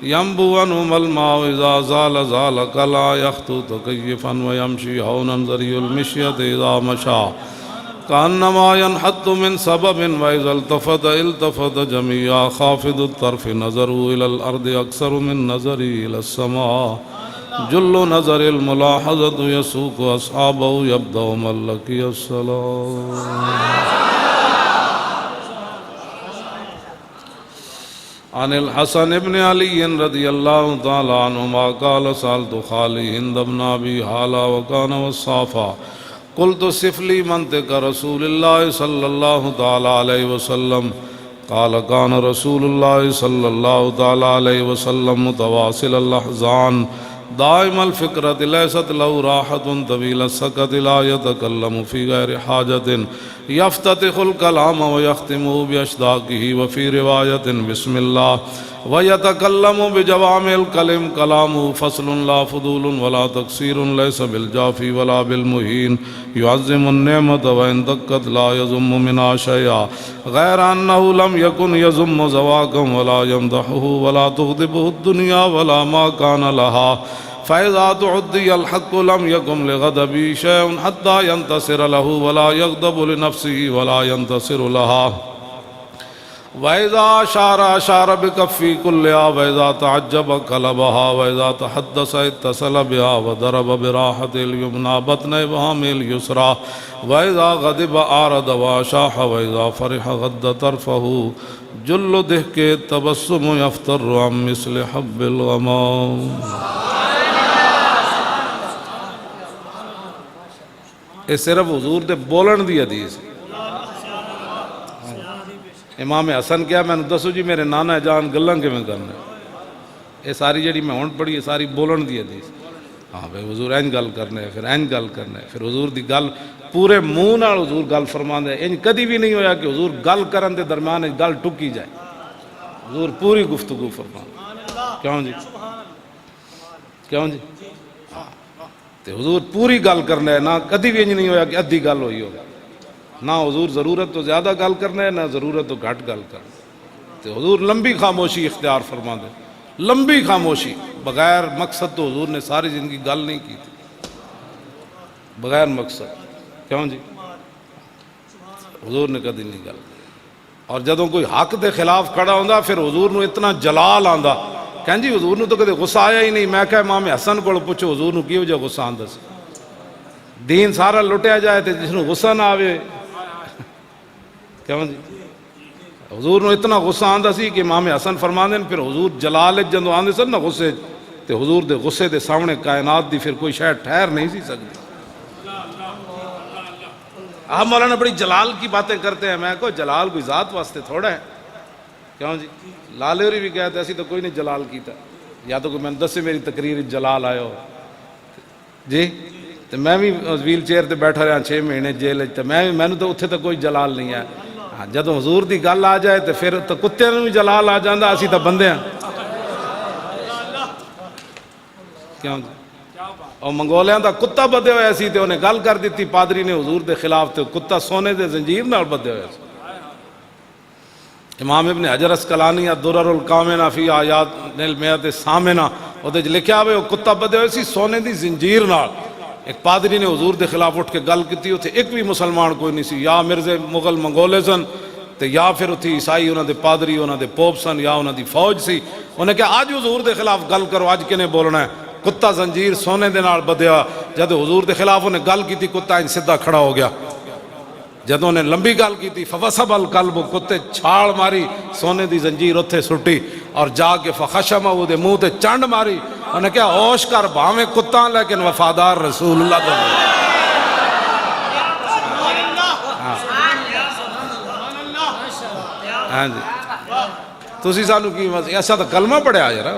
Speaker 1: ينبو عنهما الماء اذا زال ذلك لا يخطو تكيفا ويمشي هونا ذري المشية اذا مشى كأنما ينحط من سبب وإذا التفت جميعا خافض الطرف نظروا إلى الأرض أكثر من نظري إلى السماء جل نظر الملاحظة يسوق أصحابه يبدأ من لقي الصلاة۔ عن الحسن ابن علی رضی اللہ تعالی عنہما قال سألت خالی ہند بن ابی حالہ وکان وصافا قلت صف لی منطق رسول اللہ صلی اللہ تعالی علیہ وسلم قال کان رسول اللہ صلی اللہ تعالی علیہ وسلم متواصل الاحزان دائم الفکرت لیست له راحت طویل السکت لا يتکلم فی غیر حاجت یفتتح الکلام ویختمه باشداقه وفی روایت بسم اللہ ویتکلم بجوامع الکلم کلامه فصل لا فضول ولا تقصیر لیس بالجافی ولا بالمہین يعظم النعمت وإن دقت لا يزم منها شيئا غیر انه لم يكن يزم زواکم ولا يمدحه ولا تغضبه الدنيا ولا ما كان لها فإذا تعدي الحق لم يكن لغضبه شيء حتى ينتصر له ولا يغضب لنفسه ولا ينتصر لها وإذا أشار بكفه كلها وإذا تعجب قلبها وإذا تحدث اتصل بها وضرب براحة اليمنى بطن إبهامه اليسرى وإذا غضب أعرض وأشاح وإذا فرح غض طرفه جل ضحك التبسم يفتر عن مثل حب الغمام. یہ صرف حضور دے بولن دی حدیث. امام حسن کیا میں نے دسو جی میرے نانا جان گلاں کیویں کرنا. یہ ساری جڑی میں ہن پڑھی یہ ساری بولن دی حدیث. ہاں بھائی حضور این گل کرنا ہے، پھر این گل کرنا ہے، پھر حضور دی گل پورے منہ نال حضور گل فرماندے. ان کدی بھی نہیں ہویا کہ حضور گل کرن دے درمیان گل ٹکی جائے. حضور پوری گفتگو فرماندے. کیوں جی؟ کیوں جی؟ تے حضور پوری گل کرنا ہے. نہ کدی بھی نہیں ہویا کہ ادھی گل ہوئی ہوگا. نہ حضور ضرورت تو زیادہ گل کرنا ہے، نہ ضرورت تو گھٹ گل کرنا. تے حضور لمبی خاموشی اختیار فرما دے. لمبی خاموشی بغیر مقصد. تو حضور نے ساری زندگی گل نہیں کی تھی بغیر مقصد. کیوں جی؟ حضور نے کدی نہیں گل. اور جدوں کوئی حق دے خلاف کھڑا ہوندا پھر حضور نو اتنا جلال آندا. کہیں جی حضور نو تو کدی غصہ آیا ہی نہیں. میں کہا امام حسن کو پوچھو حضور نو کیوں جا غصہ آندا سی. دین سارا لٹیا جائے تے جس نو غصہ نہ آوے. کیوں جی؟ حضور نو اتنا غصہ آندا سی کہ امام حسن فرماندے پھر حضور جلال جدوں آندے سن نا غصے تے حضور دے غصے دے سامنے کائنات دی پھر کوئی شے ٹھہر نہیں سی سکتی. آپ مولانا بڑی جلال کی باتیں کرتے ہیں. میں کہو جلال کوئی ذات واسطے تھوڑا ہے. کیوں جی؟ لالے ہوری بھی کہتے ایسی تو کوئی نہیں جلال کیتا. یا تو کوئی میں دسے میری تقریر جلال آیا ہو جی. تو میں بھی ویل چیئر تے بیٹھا رہا 6 مہینے جیل تے میں تو اتنے تو کوئی جلال نہیں ہے. ہاں جدوں حضور دی گل آ جائے تو پھر تو کتے نوں بھی جلال آ جاندا. اسی تو بندے ہیں. کیوں جی؟ اور منگولیاں دا کتا بدے ہویا سی تے انہیں گل کر دیتی پادری نے حضور دے خلاف تے کتا سونے دے زنجیر نال بدے ہویا سی. امام ابن حجر اسقلانی الدرر الکامنہ فی آیات المیۃ الثامنہ اودے وچ لکھیا ہوئے وہ کتا بدے ہوئے سی سونے دی زنجیر نال. ایک پادری نے حضور دے خلاف اٹھ کے گل کیتی. اتھے ایک بھی مسلمان کوئی نہیں سی. یا مرزے مغل منگولے سن تے یا پھر اتھی عیسائی انہاں دے پادری انہاں دے پوپ سن یا انہاں دی فوج سی. انہیں کہا آج حضور دے خلاف گل کرو. آج کنے بولنا ہے؟ کتا زنجیر سونے دے نال بدیا. جد حضور دے خلاف انہیں گل کی تھی کتا ان سدھا کھڑا ہو گیا. جدوں نے لمبی گل کی تھی فوسب القلب کتے چھاڑ ماری سونے دی زنجیر اتھے سٹی اور جا کے فخشمہ وہ دے منہ تے چانڈ ماری. انہیں کہا ہوش کر بھاویں کتا لیکن وفادار رسول اللہ کو. ہاں جی تسی سانو کی ایسا تو کلمہ پڑھیا یار.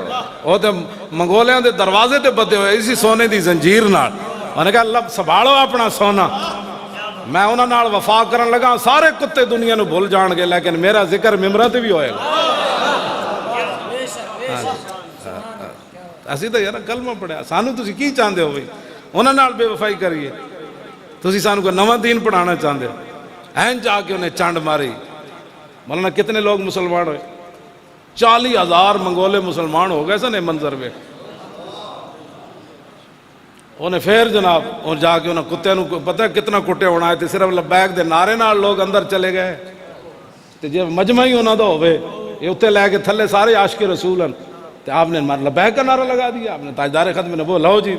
Speaker 1: وہ تے منگولیاں دے دروازے تے بدے ہوئے اسی سونے دی زنجیر نال. انہیں کہا اللہ سنبھالو اپنا سونا. میں انہاں نال وفا کرن لگا سارے کتے دنیا نو بھول جان گے لیکن میرا ذکر ممبراں تے بھی ہوئے گا. اسی تو یار کلمہ پڑھیا. سانو تسی کی چاہندے ہو بھئی انہاں نال بے وفائی کریے؟ تسی سانو کوئی نواں دین پڑھانا چاہندے ہو؟ این جا کے انہیں چانڈ ماری. مولانا کتنے لوگ مسلمان ہوئے؟ 40,000 منگولے مسلمان ہو گئے سن. یہ منظر میں انہیں پھر جناب اور جا کے انہیں کتے نو پتہ ہے کتنا کٹے ہونا ہے. صرف لبیک دے نعرے نال لوگ اندر چلے گئے. تے جب مجمع ہی انہاں دا ہوئے یہ اتنے لے کے تھلے سارے عاشق رسول ہیں تے آپ نے لبیک کا نعرہ لگا دیا. آپ نے تاجدار ختم نے بولا لو جی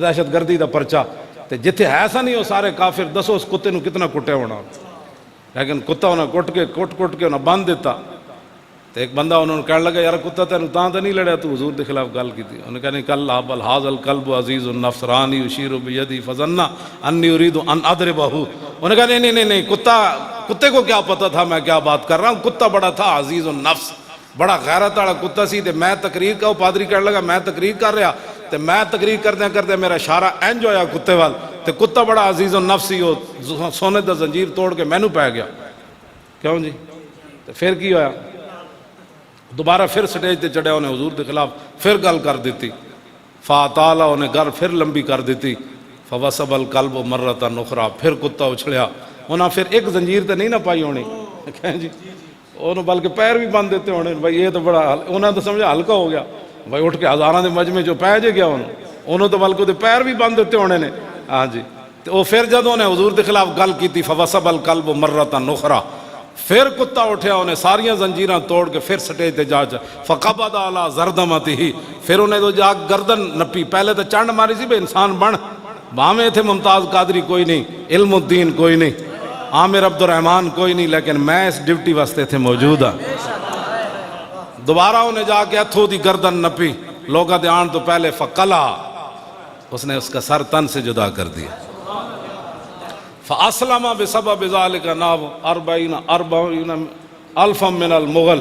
Speaker 1: دہشت گردی دا پرچہ. تے جتھے ایسا نہیں ہو سارے کافر. دسو اس کتے نو کتنا کٹے ہونا. لیکن کتا انہیں کٹ کے انہیں باندھ دیتا. تو ایک بندہ انہوں نے کہنے لگا یار کتا تینوں تاں تے نہیں لڑیا تو حضور دے خلاف گل کی تھی. انہوں نے کہا نہیں کل بل ھذا الکلب عزیز النفس رانی یشیر بیدی فظنا انی اريد ان اضربہ. انہوں نے کہا نہیں کتے کو کیا پتہ تھا میں کیا بات کر رہا ہوں. کتا بڑا تھا عزیز النفس بڑا غیرت والا کتا سی. تے میں تقریر کا پادری کہنے لگا میں تقریر کر رہا تے میں تقریر کرتے میرا اشارہ انج ہویا کتے وال تے کتا بڑا عزیز النفس سی. وہ سونے دا زنجیر توڑ کے مینوں پی گیا. کیوں جی؟ تے پھر کی ہویا؟ دوبارہ پھر سٹیج تے چڑھیا. انہیں حضور دے خلاف پھر گل کر دیتی. فاطالہ انہیں گل پھر لمبی کر دیتی. فوسب القلب مرۃ اخرى پھر کتا اچھلیا. انہاں پھر ایک زنجیر تے نہیں نہ پائی ہونی کہیں جی انہوں بلکہ پیر بھی باندھ دیتے ہونے. بھائی یہ تو بڑا انہوں تو سمجھا ہلکا ہو گیا. بھائی اٹھ کے ہزاراں دے مجمع جو پہ جے گیا انہوں انہوں تو بلکہ دے پیر بھی بند ہوتے ہونے نے. ہاں جی. تو وہ پھر جدوں نے حضور دے خلاف گل کی فوسب القلب مرۃ اخرى, پھر کتا اٹھیا, انہیں ساریاں زنجیراں توڑ کے پھر سٹیج تے جا فقبض علی زردمتہ, پھر انہیں تو جا گردن نپی. پہلے تو چنڈ ماری سی بے انسان بن, بھاویں تھے ممتاز قادری کوئی نہیں, علم الدین کوئی نہیں, عامر عبد الرحمن کوئی نہیں, لیکن میں اس ڈیوٹی واسطے تھے موجود ہاں. دوبارہ انہیں جا کے ہتھوں دی گردن نپی, لوگاں دے آن تو پہلے فقلا, اس نے اس کا سر تن سے جدا کر دیا. فاسلم بسبب ذلك ناب 40 الف من المغل.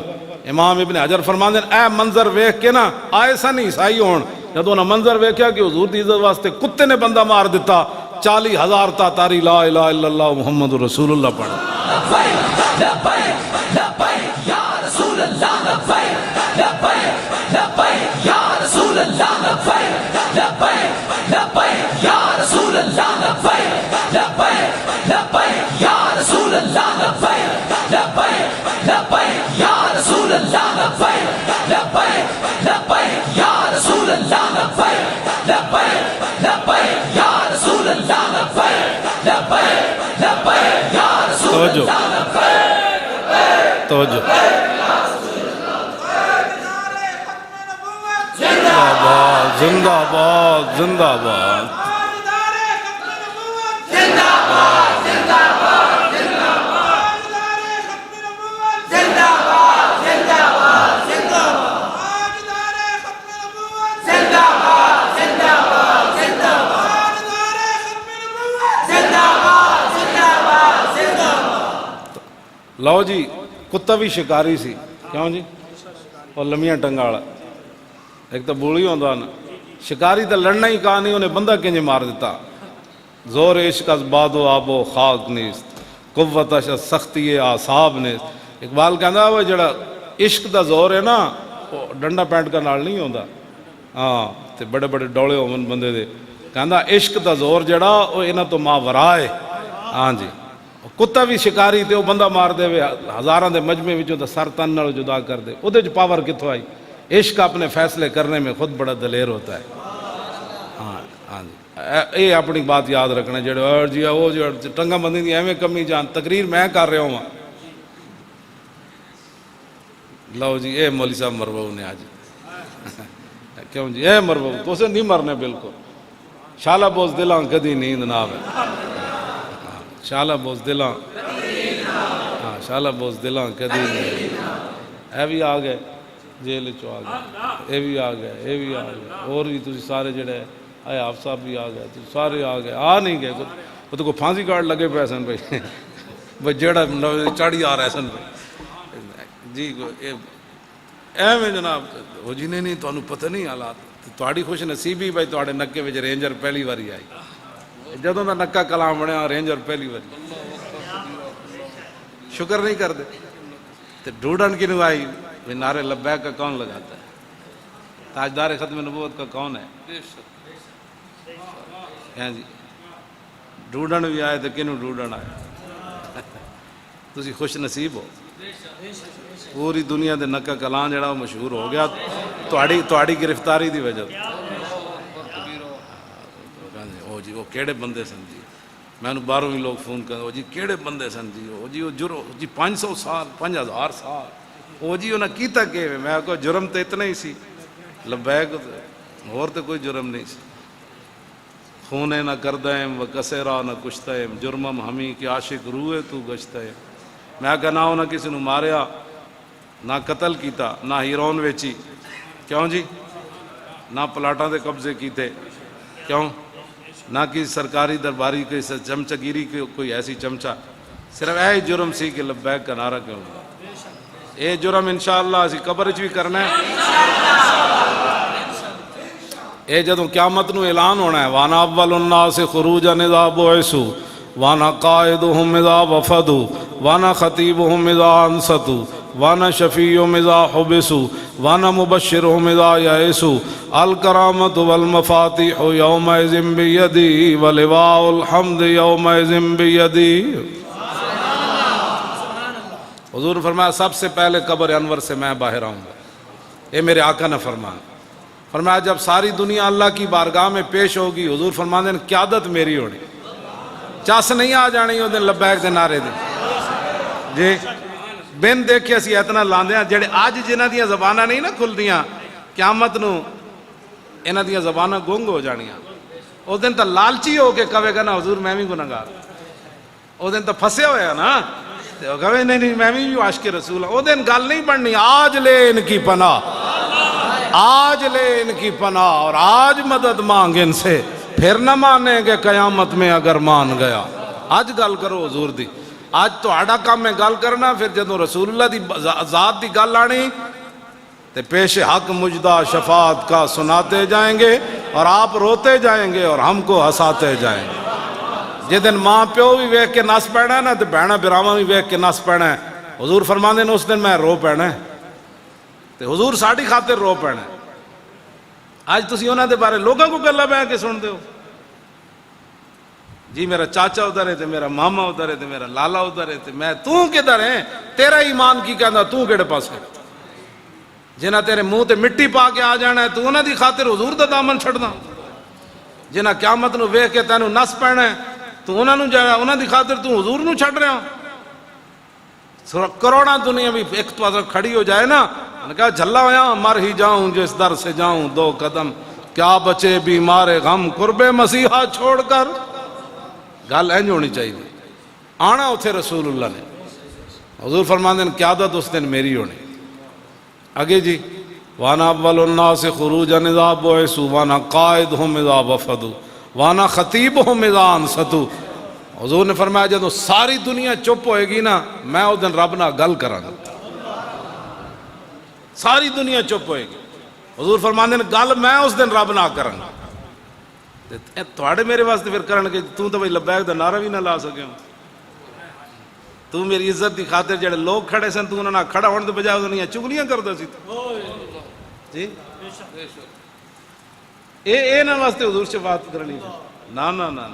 Speaker 1: امام ابن حجر فرماندے ہیں اے منظر ویکھ کے نا آئے سن عیسائی ہون, جدوں نہ منظر ویکھیا کہ حضور دی عزت واسطے کتے نے بندہ مار دیتا, 40,000 تا تاری لا الہ الا اللہ محمد رسول اللہ پڑھا.
Speaker 2: لبیک لبیک لبیک یا رسول اللہ, لبیک لبیک لبیک یا رسول اللہ, لبیک لبیک لبیک یا رسول اللہ, لبیک لبیک لبیک یا رسول اللہ, لبیک لبیک لبیک یا رسول اللہ, لبیک لبیک لبیک یا رسول اللہ, لبیک لبیک لبیک یا رسول اللہ, لبیک لبیک لبیک یا رسول اللہ, لبیک
Speaker 1: توجہ زندہ باد زندہ باد. لو جی, کتا بھی شکاری سی, کیوں جی, اور لمیاں ٹنگا والا, ایک تو بولی ہوندا نا, شکاری تو لڑنا ہی کہا نہیں, انہیں بندہ کنجے مار دیتا. زور عشق از باد و آب و خاک نیست, قوت از سختی اعصاب نیست. اقبال کہندا وہ جڑا عشق دا زور ہے نا, وہ ڈنڈا پینٹ کا نال نہیں ہوندا. ہاں تے بڑے بڑے ڈولے ہون بندے دے, کہندا عشق دا زور جڑا وہ انہاں تو ماورا ہے. ہاں جی, کتا بھی شکاری تے وہ بندہ مار دے, ہزاراں دے مجمع وچوں تے سر تن نال جدا کر دے, او دے وچ پاور کتھوں آئی؟ عشق اپنے فیصلے کرنے میں خود بڑا دلیر ہوتا ہے. ہاں ہاں جی, اے اپنی بات یاد رکھنا, جڑے اور جی وہ جو ٹنگا بندی دی ایویں کمی جان, تقریر میں کر رہا ہوں. لو جی اے مولوی صاحب مربو نے آج کیوں جی, اے مربو تو سے نہیں مرنے بالکل. شالا بوز دلاں کدی نیند نہ آوے, شالا بوز دلاں, ہاں شالا بوز دلاں کدی نیند. اے بھی آ گئے جیل چو, آ گئے, اے بھی آ گئے, اے بھی آ گئے, اور بھی تسی سارے جڑے اے آپ صاحب بھی آ گئے, تسی سارے آ گئے. آ نہیں گئے, وہ تو کوئی پھانسی کارڈ لگے پے سن بھائی, بھائی جڑا چڑھی آ رہے سن جی. ایویں جناب وہ جی نہیں تمہیں پتہ نہیں حالات, تہاڈی خوش نصیبی بھائی تہاڈے نکے وچ رینجر پہلی واری آئی. جدوں دا نکا کلام بنیا رینجر پہلی واری, شکر نہیں کرتے. تو ڈھونڈن کی نوائی نعرے لبیک کا کون لگاتا ہے؟ تاجدار ختم نبوت کا کون ہے؟ جی ڈھونڈن بھی آئے تو کنوں ڈھونڈن آئے؟ تسی خوش نصیب ہو. پوری دنیا دے نکا کلام جڑا وہ مشہور ہو گیا تہاڈی گرفتاری دی وجہ. او جی وہ کیڑے بندے سن جی, میں باہروں بھی لوگ فون کرتے, او جی کیڑے بندے سن جی, او جی وہ جرم جی 500 سال 5000 سال, او جی انہیں کیتا کہ میں کہا جرم تو اتنا ہی سی, لبیک اور تو کوئی جرم نہیں سی. خونے نہ کردائم و کسیرا نہ کشتائم, جرمم ہمیں کہ عاشق روئے تو گشتائم. میں کہا نہ انہیں کسی نے ماریا, نہ قتل کیتا, نہ ہیرون ویچی, کیوں جی, نہ پلاٹاں دے قبضے کیتے, کیوں, نہ کسی سرکاری درباری کوئی چمچگیری کوئی ایسی چمچہ, صرف اے جرم سی کہ لبیک کا نعرہ کیوں ہوگا. اے جرم انشاءاللہ اسی قبر وچ بھی کرنا ہے. اے جدوں قیامت نو اعلان ہونا ہے, وانا اول الناس خروجا اذا بعثوا وانا قائدهم اذا وفدوا وانا خطیبهم اذا انصتوا وانا شفیعهم اذا حبسوا وانا مبشرهم اذا یئسوا الکرامۃ والمفاتیح یومئذ بیدی ولواء الحمد یومئذ بیدی. حضور فرمایا سب سے پہلے قبر انور سے میں باہر آؤں گا. اے میرے آقا نے فرمایا, فرمایا جب ساری دنیا اللہ کی بارگاہ میں پیش ہوگی حضور فرماندے ہیں قیادت میری ہونی، چس نہیں آ جانی وہ دن لبیک دے نعرے دے جی بن دیکھے اسی اتنا لاندے ہیں جڑے آج جنہ دیاں زباناں نہیں نا کھل دیاں قیامت نو انہاں دیاں زباناں گنگ ہو جانیاں اس دن تو لالچی ہو کے کہے گا نا حضور میں بھی گناہگار اس دن تو پھنسے ہوئے نا کہے نہیں میں بھی عاشق رسول ہوں اس دن گل نہیں بننی آج لے ان کی پناہ، آج لے ان کی پناہ اور آج مدد مانگ ان سے، پھر نہ مانیں گے قیامت میں اگر مان گیا۔ آج گل کرو حضور دی، آج تو آڑا کام میں گل کرنا، پھر جدوں رسول اللہ دی ذات دی گل آنی تے پیش حق مجدہ شفاعت کا سناتے جائیں گے اور آپ روتے جائیں گے اور ہم کو ہنساتے جائیں گے۔ جس دن ماں پیو بھی ویکھ کے نس پینا ہے نا تے بہنا براواں بھی ویکھ کے نس پینا ہے، حضور فرماندے نے اس دن میں رو پینا ہے تے حضور ساڈی خاطر رو پینا ہے۔ آج تسی انہاں دے بارے لوگاں کو گلاں بیٹھ کے سن دے ہو جی میرا چاچا ادھر ہے تے میرا ماما ادھر ہے تے میرا لالا ادھر ہے تے میں تو کدھر ہے، تیرا ایمان کی کہندا تو کیڑے پاسے، جنہ تیرے منہ تے مٹی پا کے آ جانا ہے تو انہاں دی خاطر حضور دا دامن چھڑنا، جنہ قیامت نو ویکھ کے تینوں نس پینا ہے تو انہاں دی خاطر تو حضور نو چھڑ رہا، کروڑاں دنیا بھی ایک پاس کھڑی ہو جائے نا، نے کہا جھلا ہویا مر ہی جاؤں جس در سے جاؤں دو قدم، کیا بچے بیمار غم قرب مسیحا چھوڑ کر، گل اینج ہونی چاہیے آنا اتھے رسول اللہ نے، حضور فرماندے ہیں قیادت اس دن میری ہونی۔ آگے جی وانا اول الناس خروجا اذا بعثوا وانا قائدهم اذا وفدوا وانا خطیبهم اذا انصتوا، حضور نے فرمایا جدو ساری دنیا چپ ہوئے گی نا میں اس دن رب نہ گل کراں گا، ساری دنیا چپ ہوئے گی، حضور فرماندے ہیں گل میں اس دن رب نہ کراں گا، تھوڑے میرے واسطے پھر کرن کہ تو بھئی لبیک دا نعرہ بھی نہ لا سکے ہوں، تو میری عزت دی خاطر جڑے لوگ کھڑے سن تو انہاں کھڑا ہونے دے بجائے انہاں چگلیاں کردا سی جی اے نہ واسطے حضور سے بات کرنی نا نا نا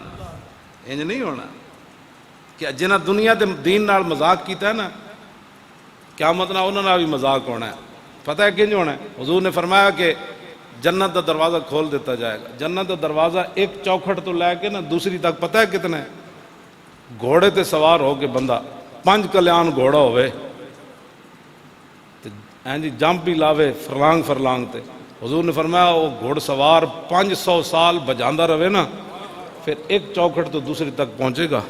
Speaker 1: انج نہیں ہونا کہ جنہ دنیا دے دین نال مذاق کیتا ہے نا قیامت نہ انہاں نال بھی مذاق ہونا ہے۔ پتہ ہے کنج ہونا ہے، حضور نے فرمایا کہ جنت دا دروازہ کھول دیتا جائے گا، جنت دا دروازہ ایک چوکھٹ تو لے کے نا دوسری تک پتہ ہے کتنا ہے، گھوڑے تے سوار ہو کے بندہ 5 کلیان گھوڑا ہوئے جی جمپ بھی لاوے فرلانگ فرلانگ تے، حضور نے فرمایا وہ گھوڑ سوار 500 سال بجاندہ رہے نا پھر ایک چوکھٹ تو دوسری تک پہنچے گا،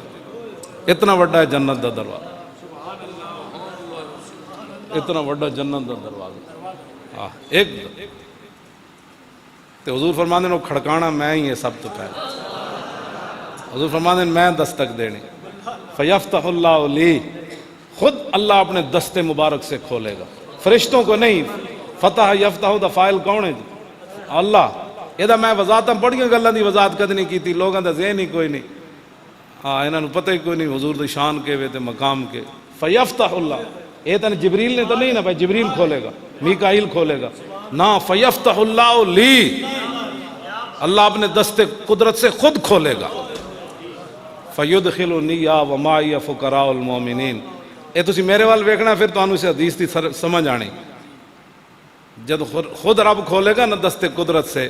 Speaker 1: اتنا وڈا ہے جنت دا دروازہ، اتنا وڈا جنت دا دروازہ ایک تے حضور فرماندے نے کھڑکانا میں ہی ہے سب تو پہلے، حضور فرماندے نے میں دستک دینی، فیفتح اللہ لی، خود اللہ اپنے دستے مبارک سے کھولے گا، فرشتوں کو نہیں، فتح یفتح دا فائل کون ہے جی اللہ، یہ میں وضاحتاں بڑیاں گلاں دی وضاحت کد نہیں کی تھی، لوگاں دا ذہن ہی کوئی نہیں، انہاں نوں پتہ ہی کوئی نہیں حضور دی شان کے وے تے مقام کے، فیفتح اللہ، یہ تو جبریل نے تو نہیں نا بھائی جبریل کھولے گا میکائیل کھولے گا نا، فیفتح اللہ لی، اللہ اپنے دستے قدرت سے خود کھولے گا، فیدخلنی ومعی فقراء المومنین، یہ تسی میرے وال ویکھنا پھر تو اسے حدیث کی سمجھ آنی، جب خود رب کھولے گا نا دستے قدرت سے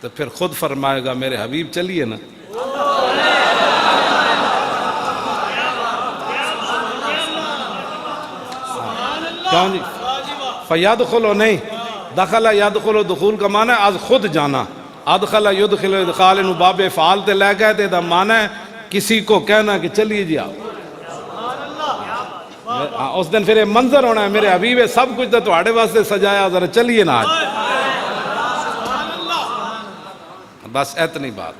Speaker 1: تو پھر خود فرمائے گا میرے حبیب چلیے نا، کیوں جی فیدخلو نہیں، دخل یدخلو دخول کا معنی ہے از خود جانا، ادخل یدخل ادخال انہوں باب فعال تے لے گئے تے دا معنی ہے کسی کو کہنا کہ چلیے جی آپ، اس دن پھر یہ منظر ہونا ہے میرے حبیب ہے سب کچھ تو آڑے واسطے سجایا ذرا چلیے نا آج، بس اتنی بات،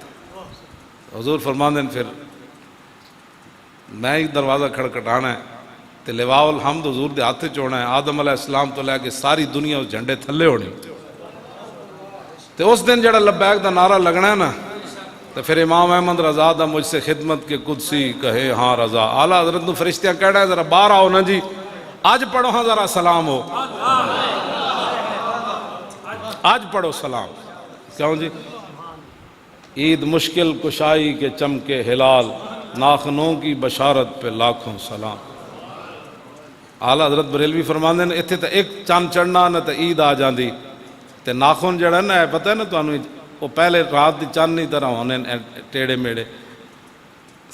Speaker 1: حضور فرماندے ہیں پھر میں ہی دروازہ کھڑکھٹانا ہے تے لواء الحمد حضور دے ہاتھ چونا ہے، آدم علیہ السلام تو لے کے ساری دنیا اس جھنڈے تھلے ہونی، تے اس دن جڑا لبیک دا نعرہ لگنا ہے نا تو پھر امام احمد رضا دا مجھ سے خدمت کے قدسی کہے ہاں رضا، اعلیٰ حضرت نو فرشتیاں کہنا ہے ذرا باہر آؤ نا جی آج پڑھو ہاں ذرا سلام ہو، آج پڑھو سلام، کیوں جی عید مشکل کشائی کے چمکے ہلال، ناخنوں کی بشارت پہ لاکھوں سلام، اعلیٰ حضرت بریلوی فرماندے ہیں اتھے تا ایک چاند چڑھنا نہ تا عید آ جاندی، تے ناخن جڑا نا ہے پتہ ہے نا تانوں وہ پہلے رات دی چاند کی طرح ہونے ٹیڑے میڑے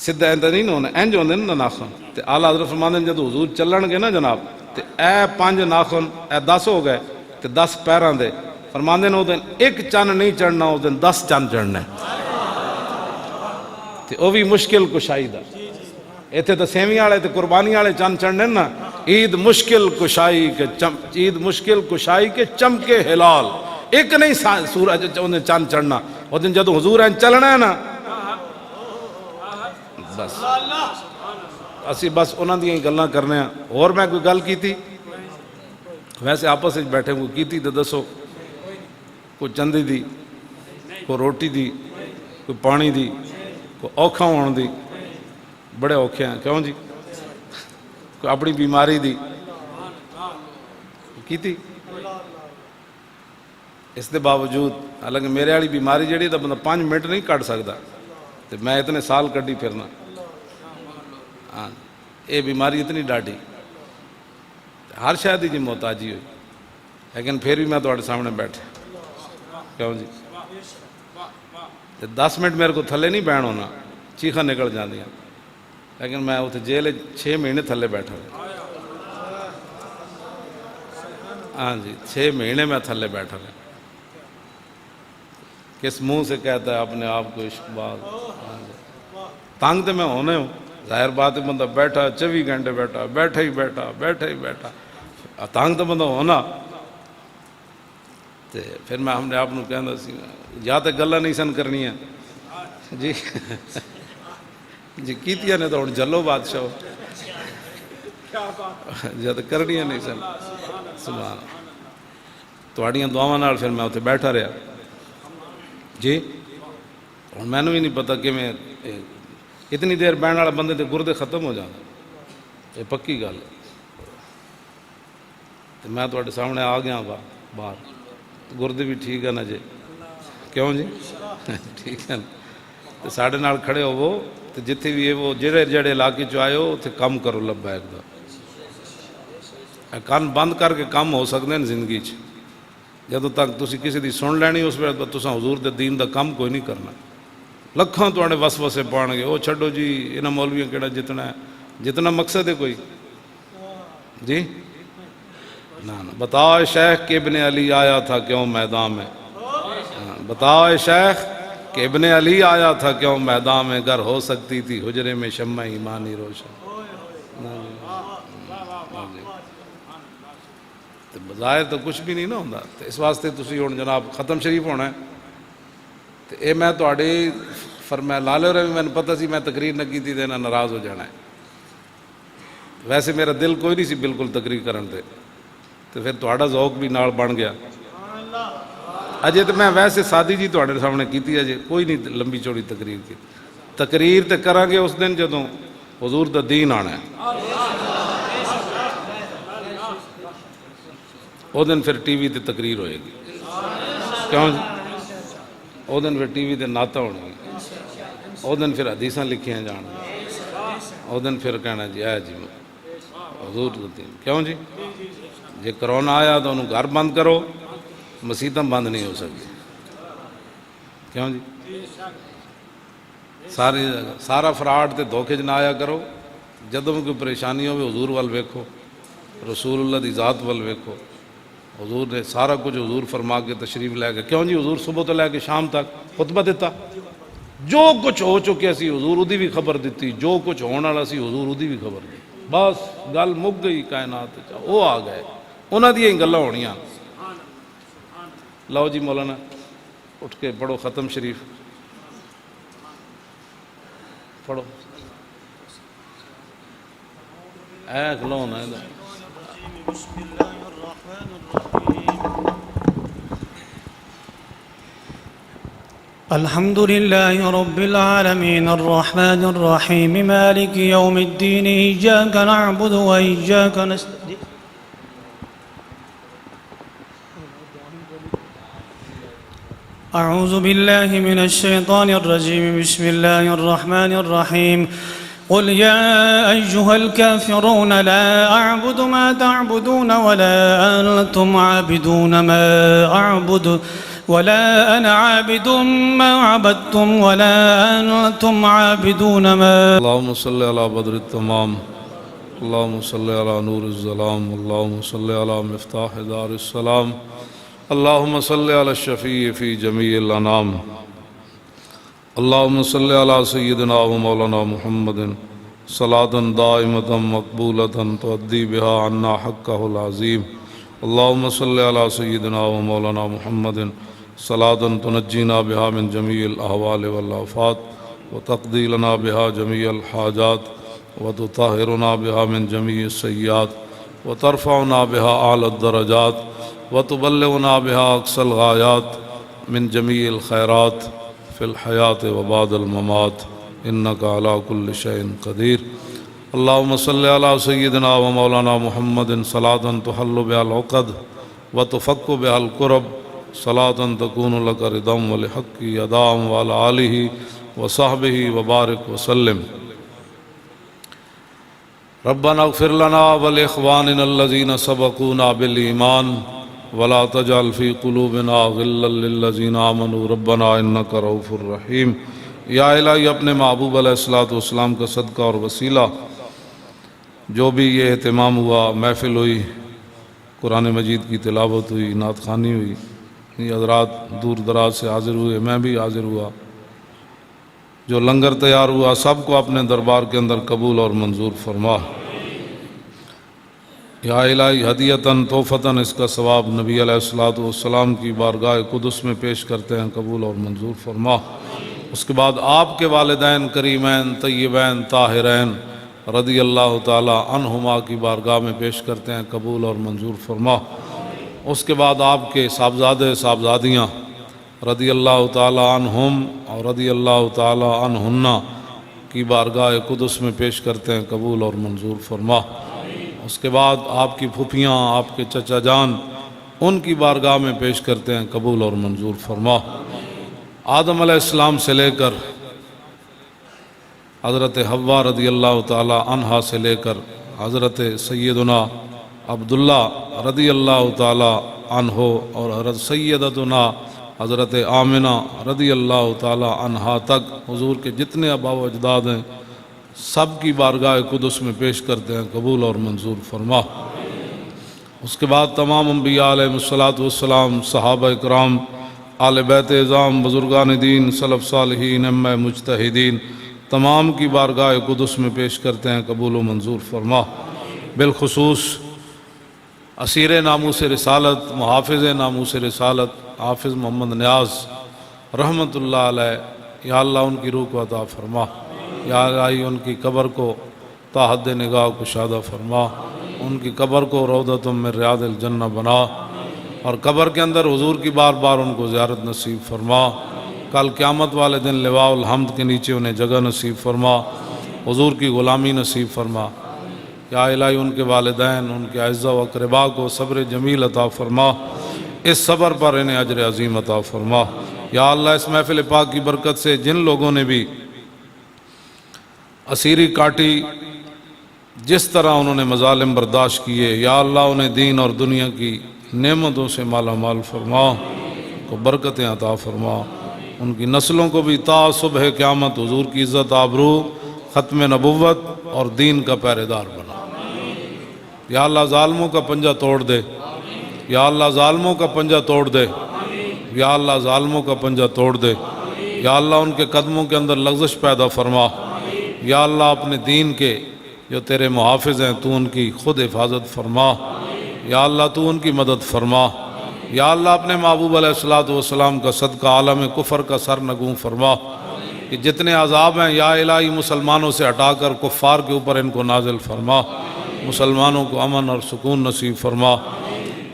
Speaker 1: سیدھا ایندا نہیں ہونا انج ہوندے نا ناخن تے اعلیٰ حضرت فرماندے ہیں جدوں حضور چلن گے نا جناب تے اے 5 ناخن اے 10 ہو گئے تے 10 پیراں دے فرماندے نے او دن ایک چند نہیں چڑھنا او دن 10 چند چڑھنا ہے تے او بھی مشکل کشائی دا ایتھے تے سیویاں والے تے قربانی والے چند چڑھنے نا عید مشکل کشائی کے چمکے ہلال ایک نہیں سورج انہیں چند چڑھنا وہ دن جدو حضور ہیں چلنا ہے نا بس اسی بس انہاں دیاں ہی گلاں کرنے ہیں اور میں کوئی گل کی تھی ویسے آپس میں بیٹھے کوئی کی تھی تو دسو کوئی چندی دی کوئی روٹی دی کوئی پانی دی کوئی اوکھا ہون دی بڑے اوکھے ہیں کیوں جی کوئی اپنی بیماری دی کی تھی اس دے باوجود حالانکہ میرے والی بیماری جڑی تو بندہ 5 منٹ نہیں کٹ سکتا تو میں اتنے سال کڈی پھرنا ہاں یہ بیماری اتنی ڈاڈی ہر شاید جی محتاجی ہوئی لیکن پھر بھی میں تھوڑے سامنے بیٹھا کیوں جی 10 منٹ میرے کو تھلے نہیں بہن ہونا چیخا نکل جاندیاں لیکن میں اتنے جیل 6 مہینے تھلے بیٹھا ہاں جی 6 مہینے میں تھلے بیٹھا رہا کس منہ سے کہتا ہے اپنے آپ کو عشق باز تنگ تو میں ہونے ہوں ظاہر بات ہے بندہ بیٹھا 24 گھنٹے بیٹھا ہی بیٹھا تنگ تو بندہ ہونا تے پھر میں ہم نے آپ کو کہنا سی یا تو گلاں نہیں سن کرنی ہیں جی جی کیتیاں نے تو ہوں جلو بادشاہ یا تو کرنی نہیں سن سبحان تواڈیاں دعاواں نال پھر میں اتنے بیٹھا رہا جی ہوں مینوں بھی نہیں پتا کہ میں اتنی دیر بہن والا بندے کے گردے ختم ہو جانا یہ پکی گل ہے تو میں تواڈے سامنے آ گیا باہر گردے بھی ٹھیک ہے نا جی کیوں جی ٹھیک ہے نا تو ساڈے نال کھڑے ہوو تو جتھے بھی وہ جڑے علاقے چ آئے ہو اتنے کم کرو لبیک دا کان بند کر کے کم ہو سکتے ہیں زندگی چ جدو تک تسی کسی دی سن لینی اس وقت تساں حضور دے دین دا کم کوئی نہیں کرنا لکھاں تواڈے وسوسے پان گے وہ چھڈو جی انہاں مولویاں کیڑا جتنا ہے جتنا مقصد ہے کوئی جی نہ بتا شیخ کہ ابن علی آیا تھا کیوں میدان میں بتا شیخ کہ ابن علی آیا تھا کیوں میدان میں گر ہو سکتی تھی حجرے میں شمع ایمانی روشن بظاہر تو کچھ بھی نہیں نہ ہوتا تو اس واسطے تسی ہوں جناب ختم شریف ہونا ہے تو یہ میں تواڈی فرمایا لالے رہے میں نے پتہ سی میں تقریر نہ کی تھی تو ناراض ہو جانا ہے ویسے میرا دل کوئی نہیں سی بالکل تقریر کرن تے تو پھر تواڈا ذوق بھی نال بن گیا اجے تو میں ویسے سادی جی تواڈے سامنے کیتی اجے کوئی نہیں لمبی چوڑی تقریر کی تقریر تے کراں گے اس دن جدوں حضور دا دین آنا ہے او دن پھر ٹی وی تے تقریر ہوئے گی کیوں جی او دن پھر ٹی وی تے نعتاں ہونے گی او دن پھر حدیثاں لکھیاں جان گی او دن پھر کہنا جی اے جی حضور دا دین کیوں جی جے کرونا آیا تو انہوں گھر بند کرو مسیتاں بند نہیں ہو سکتی کیوں جی سارا فراڈ تے دھوکے نہ آیا کرو جدوں کوئی پریشانی ہوئے حضور وال ویکھو رسول اللہ دی ذات وال ویکھو حضور نے سارا کچھ حضور فرما کے تشریف لے کے کیوں جی حضور صبح تو لے کے شام تک خطبہ دیتا جو کچھ ہو چکے سی حضور اودی بھی خبر دیتی جو کچھ ہونے والا سی حضور اودی بھی خبر دی بس گل مک گئی کائنات وہ آ گئے انہاں دی گلاں ہونیاں لو جی مولانا اٹھ کے پڑھو ختم شریف پڑھو اے کھلونا
Speaker 3: بسم اللہ الرحمن الرحیم الحمد لله رب العالمين الرحمن الرحيم مالك يوم الدين إياك نعبد وإياك نستعين أعوذ بالله من الشيطان الرجيم بسم الله الرحمن الرحيم قل يا أيها الكافرون لا أعبد ما تعبدون ولا أنتم عابدون ما أعبد ولا أنا عابد ما عبدتم ولا أنتم عابدون ما.
Speaker 1: اللهم صل على بدر التمام، اللهم صل على نور الظلام، اللهم صل على مفتاح دار السلام، اللهم صل على الشفيع في جميع الأنام، اللهم صل على سيدنا ومولانا محمد صلاة دائمة مقبولة تؤدي بها عنا حقه العظيم. اللهم صل على سيدنا ومولانا محمد صلاة تنجينا بها من جميع الأهوال والآفات وتقضي لنا بها جميع الحاجات وتطهرنا بها من جميع السيئات وترفعنا بها أعلى الدرجات وتبلغنا بها أقصى الغايات من جميع الخيرات في الحياة وبعد الممات إنك على كل شيء قدير. اللهم صل على سيدنا ومولانا محمد صلاة تحل بها العقد وتفك بها الكرب، صلاة تكون لك رضا ولحق أداء وعلى آله وصحبه وبارك وسلم. ربنا اغفر لنا ولإخواننا الذين سبقونا بالإيمان ولا تجعل في قلوبنا غلا للذين آمنوا ربنا إنك رؤوف رحيم. یا الہی اپنے محبوب علیہ الصلوۃ والسلام کا صدقہ اور وسیلہ جو بھی یہ اہتمام ہوا، محفل ہوئی، قرآن مجید کی تلاوت ہوئی، نعت خوانی ہوئی، یہ حضرات دور دراز سے حاضر ہوئے، میں بھی حاضر ہوا، جو لنگر تیار ہوا، سب کو اپنے دربار کے اندر قبول اور منظور فرما. یا الہی ہدیتاً تحفتاً اس کا ثواب نبی علیہ الصلوۃ والسلام کی بارگاہ قدس میں پیش کرتے ہیں، قبول اور منظور فرما. اس کے بعد آپ کے والدین کریمین طیبین طاہرین رضی اللہ تعالی عنہما کی بارگاہ میں پیش کرتے ہیں، قبول اور منظور فرما. اس کے بعد آپ کے صاحبزادے صاحبزادیاں رضی اللہ تعالی عنہم اور رضی اللہ تعالی عنہن کی بارگاہ قدس میں پیش کرتے ہیں، قبول اور منظور فرما. اس کے بعد آپ کی پھوپھیاں، آپ کے چچا جان، ان کی بارگاہ میں پیش کرتے ہیں، قبول اور منظور فرما. آدم علیہ السلام سے لے کر حضرت حوا رضی اللہ تعالی عنہا سے لے کر حضرت سیدنا عبداللہ رضی اللہ تعالی عنہ اور حضرت سیدتنا حضرت آمنہ رضی اللہ تعالی عنہا تک حضور کے جتنے آباء و اجداد ہیں سب کی بارگاہ قدس میں پیش کرتے ہیں، قبول اور منظور فرما. اس کے بعد تمام انبیاء علیہ الصلوۃ والسلام، صحابہ اکرام، آل بیت اعظام، بزرگان دین، سلف صالحین، ائمہ مجتہدین، تمام کی بارگاہ قدس میں پیش کرتے ہیں، قبول و منظور فرما. بالخصوص اسیر ناموس رسالت، محافظ ناموس رسالت حافظ محمد نیاز رحمۃ اللہ علیہ، یا اللہ ان کی روح کو عطا فرما. یا الہی ان کی قبر کو تا حد نگاہ کشادہ فرما، ان کی قبر کو روضۃ من ریاض الجنہ بنا، اور قبر کے اندر حضور کی بار بار ان کو زیارت نصیب فرما. کل قیامت والے دن لواء الحمد کے نیچے انہیں جگہ نصیب فرما، حضور کی غلامی نصیب فرما. یا الہی ان کے والدین، ان کے اعزاء و اقرباء کو صبر جمیل عطا فرما، اس صبر پر انہیں اجر عظیم عطا فرما. یا اللہ اس محفل پاک کی برکت سے جن لوگوں نے بھی اسیری کاٹی، جس طرح انہوں نے مظالم برداشت کیے، یا اللہ انہیں دین اور دنیا کی نعمتوں سے مالا مال فرما، کو برکتیں عطا فرما. ان کی نسلوں کو بھی تا صبح قیامت حضور کی عزت، آبرو، ختم نبوت اور دین کا پہرے دار بنا. یا اللہ ظالموں کا پنجہ توڑ دے، یا اللہ ظالموں کا پنجہ توڑ دے، یا اللہ ظالموں کا پنجہ توڑ دے. یا اللہ ان کے قدموں کے اندر لغزش پیدا فرما. یا اللہ اپنے دین کے جو تیرے محافظ ہیں تو ان کی خود حفاظت فرما. یا اللہ تو ان کی مدد فرما. یا اللہ اپنے محبوب علیہ الصلوۃ والسلام کا صدقہ عالم کفر کا سر نگوں فرما. کہ جتنے عذاب ہیں یا الہی مسلمانوں سے ہٹا کر کفار کے اوپر ان کو نازل فرما. مسلمانوں کو امن اور سکون نصیب فرما.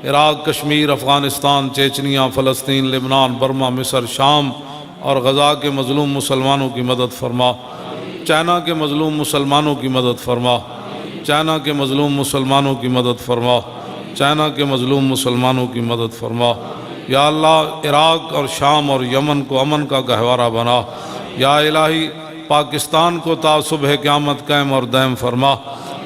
Speaker 1: عراق، کشمیر، افغانستان، چیچنیا، فلسطین، لبنان، برما، مصر، شام اور غزہ کے مظلوم مسلمانوں کی مدد فرما. چائنا کے مظلوم مسلمانوں کی مدد فرما. چائنا کے مظلوم مسلمانوں کی مدد فرما. چائنا کے مظلوم مسلمانوں کی مدد فرما. یا اللہ عراق اور شام اور یمن کو امن کا گہوارہ بنا. یا الہی پاکستان کو تا صبح قیامت قائم اور دائم فرما۔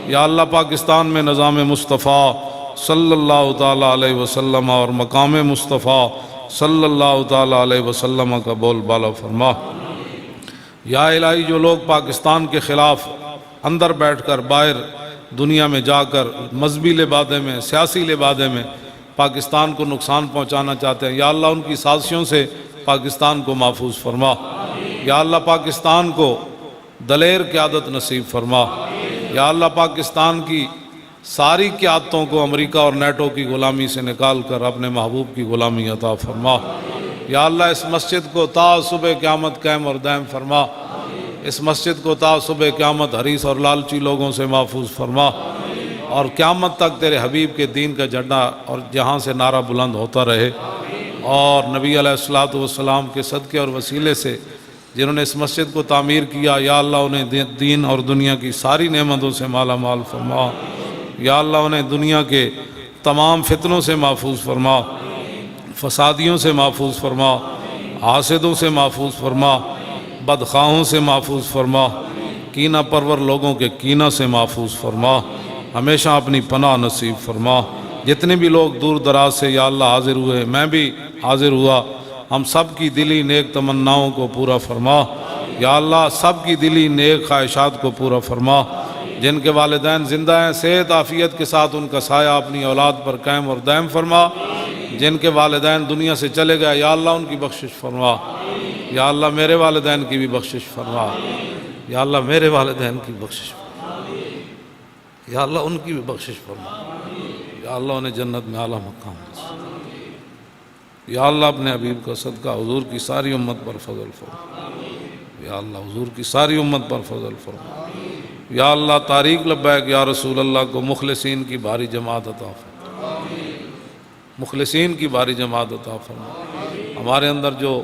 Speaker 1: یا اللہ پاکستان میں نظام مصطفیٰ صلی اللہ تعالیٰ علیہ وسلم اور مقام مصطفیٰ صلی اللہ تعالیٰ علیہ وسلم کا بول بالا فرما۔ یا الہی جو لوگ پاکستان کے خلاف اندر بیٹھ کر باہر دنیا میں جا کر مذہبی لبادے میں سیاسی لبادے میں پاکستان کو نقصان پہنچانا چاہتے ہیں، یا اللہ ان کی سازشوں سے پاکستان کو محفوظ فرما۔ یا اللہ پاکستان کو دلیر قیادت نصیب فرما۔ یا اللہ پاکستان کی ساری قیادتوں کو امریکہ اور نیٹو کی غلامی سے نکال کر اپنے محبوب کی غلامی عطا فرما۔ یا اللہ اس مسجد کو تا صبح قیامت قائم اور دائم فرما۔ اس مسجد کو تا صبح قیامت حریص اور لالچی لوگوں سے محفوظ فرما، اور قیامت تک تیرے حبیب کے دین کا جھنڈا اور جہاں سے نعرہ بلند ہوتا رہے۔ اور نبی علیہ الصلوۃ والسلام کے صدقے اور وسیلے سے جنہوں نے اس مسجد کو تعمیر کیا، یا اللہ انہیں دین اور دنیا کی ساری نعمتوں سے مالا مال فرما۔ یا اللہ انہیں دنیا کے تمام فتنوں سے محفوظ فرما، فسادیوں سے محفوظ فرما، حاسدوں سے محفوظ فرما، بدخواہوں سے محفوظ فرما، کینہ پرور لوگوں کے کینہ سے محفوظ فرما، ہمیشہ اپنی پناہ نصیب فرما۔ جتنے بھی لوگ دور دراز سے یا اللہ حاضر ہوئے، میں بھی حاضر ہوا، ہم سب کی دلی نیک تمناؤں کو پورا فرما۔ یا اللہ سب کی دلی نیک خواہشات کو پورا فرما۔ جن کے والدین زندہ ہیں صحت عافیت کے ساتھ ان کا سایہ اپنی اولاد پر قائم اور دائم فرما۔ جن کے والدین دنیا سے چلے گئے یا اللہ ان کی بخشش فرما۔ یا اللہ میرے والدین کی بھی بخشش فرما۔ یا اللہ میرے والدین کی بخشش فرما۔ یا اللہ ان کی بھی بخشش فرما۔ یا اللہ انہیں جنت میں اعلیٰ مقام دے۔ یا اللہ اپنے حبیب کا صدقہ حضور کی ساری امت پر فضل فرما۔ یا اللہ حضور کی ساری امت پر فضل فرما۔ یا اللہ طریق لبیک یا رسول اللہ کو مخلصین کی بھاری جماعت عطا فرما۔ مخلصین کی بھاری جماعت عطا فرما۔ ہمارے اندر جو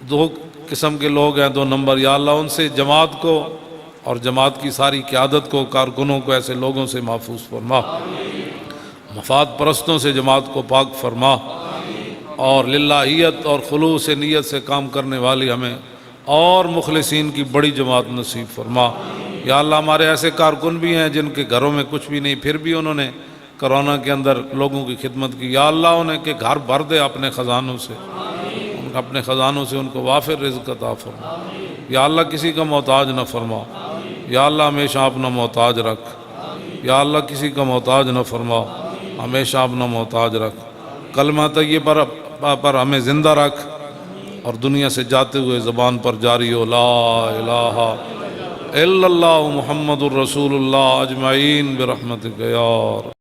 Speaker 1: دو قسم کے لوگ ہیں، دو نمبر، یا اللہ ان سے جماعت کو اور جماعت کی ساری قیادت کو، کارکنوں کو ایسے لوگوں سے محفوظ فرما، مفاد پرستوں سے جماعت کو پاک فرما، اور للہیت اور خلوص نیت سے کام کرنے والی ہمیں اور مخلصین کی بڑی جماعت نصیب فرما۔ یا اللہ ہمارے ایسے کارکن بھی ہیں جن کے گھروں میں کچھ بھی نہیں، پھر بھی انہوں نے کرونا کے اندر لوگوں کی خدمت کی، یا اللہ انہیں کہ گھر بھر دے اپنے خزانوں سے، اپنے خزانوں سے ان کو وافر رزق عطا فرما۔ یا اللہ کسی کا محتاج نہ فرما۔ یا اللہ ہمیشہ اپنا محتاج رکھ۔ یا اللہ کسی کا محتاج نہ فرما، ہمیشہ اپنا محتاج رکھ۔ کلمہ طیبہ پر ہمیں زندہ رکھ، اور دنیا سے جاتے ہوئے زبان پر جاری ہو لا الہ الا اللہ محمد الرسول اللہ اجمعین برحمتک یا رب۔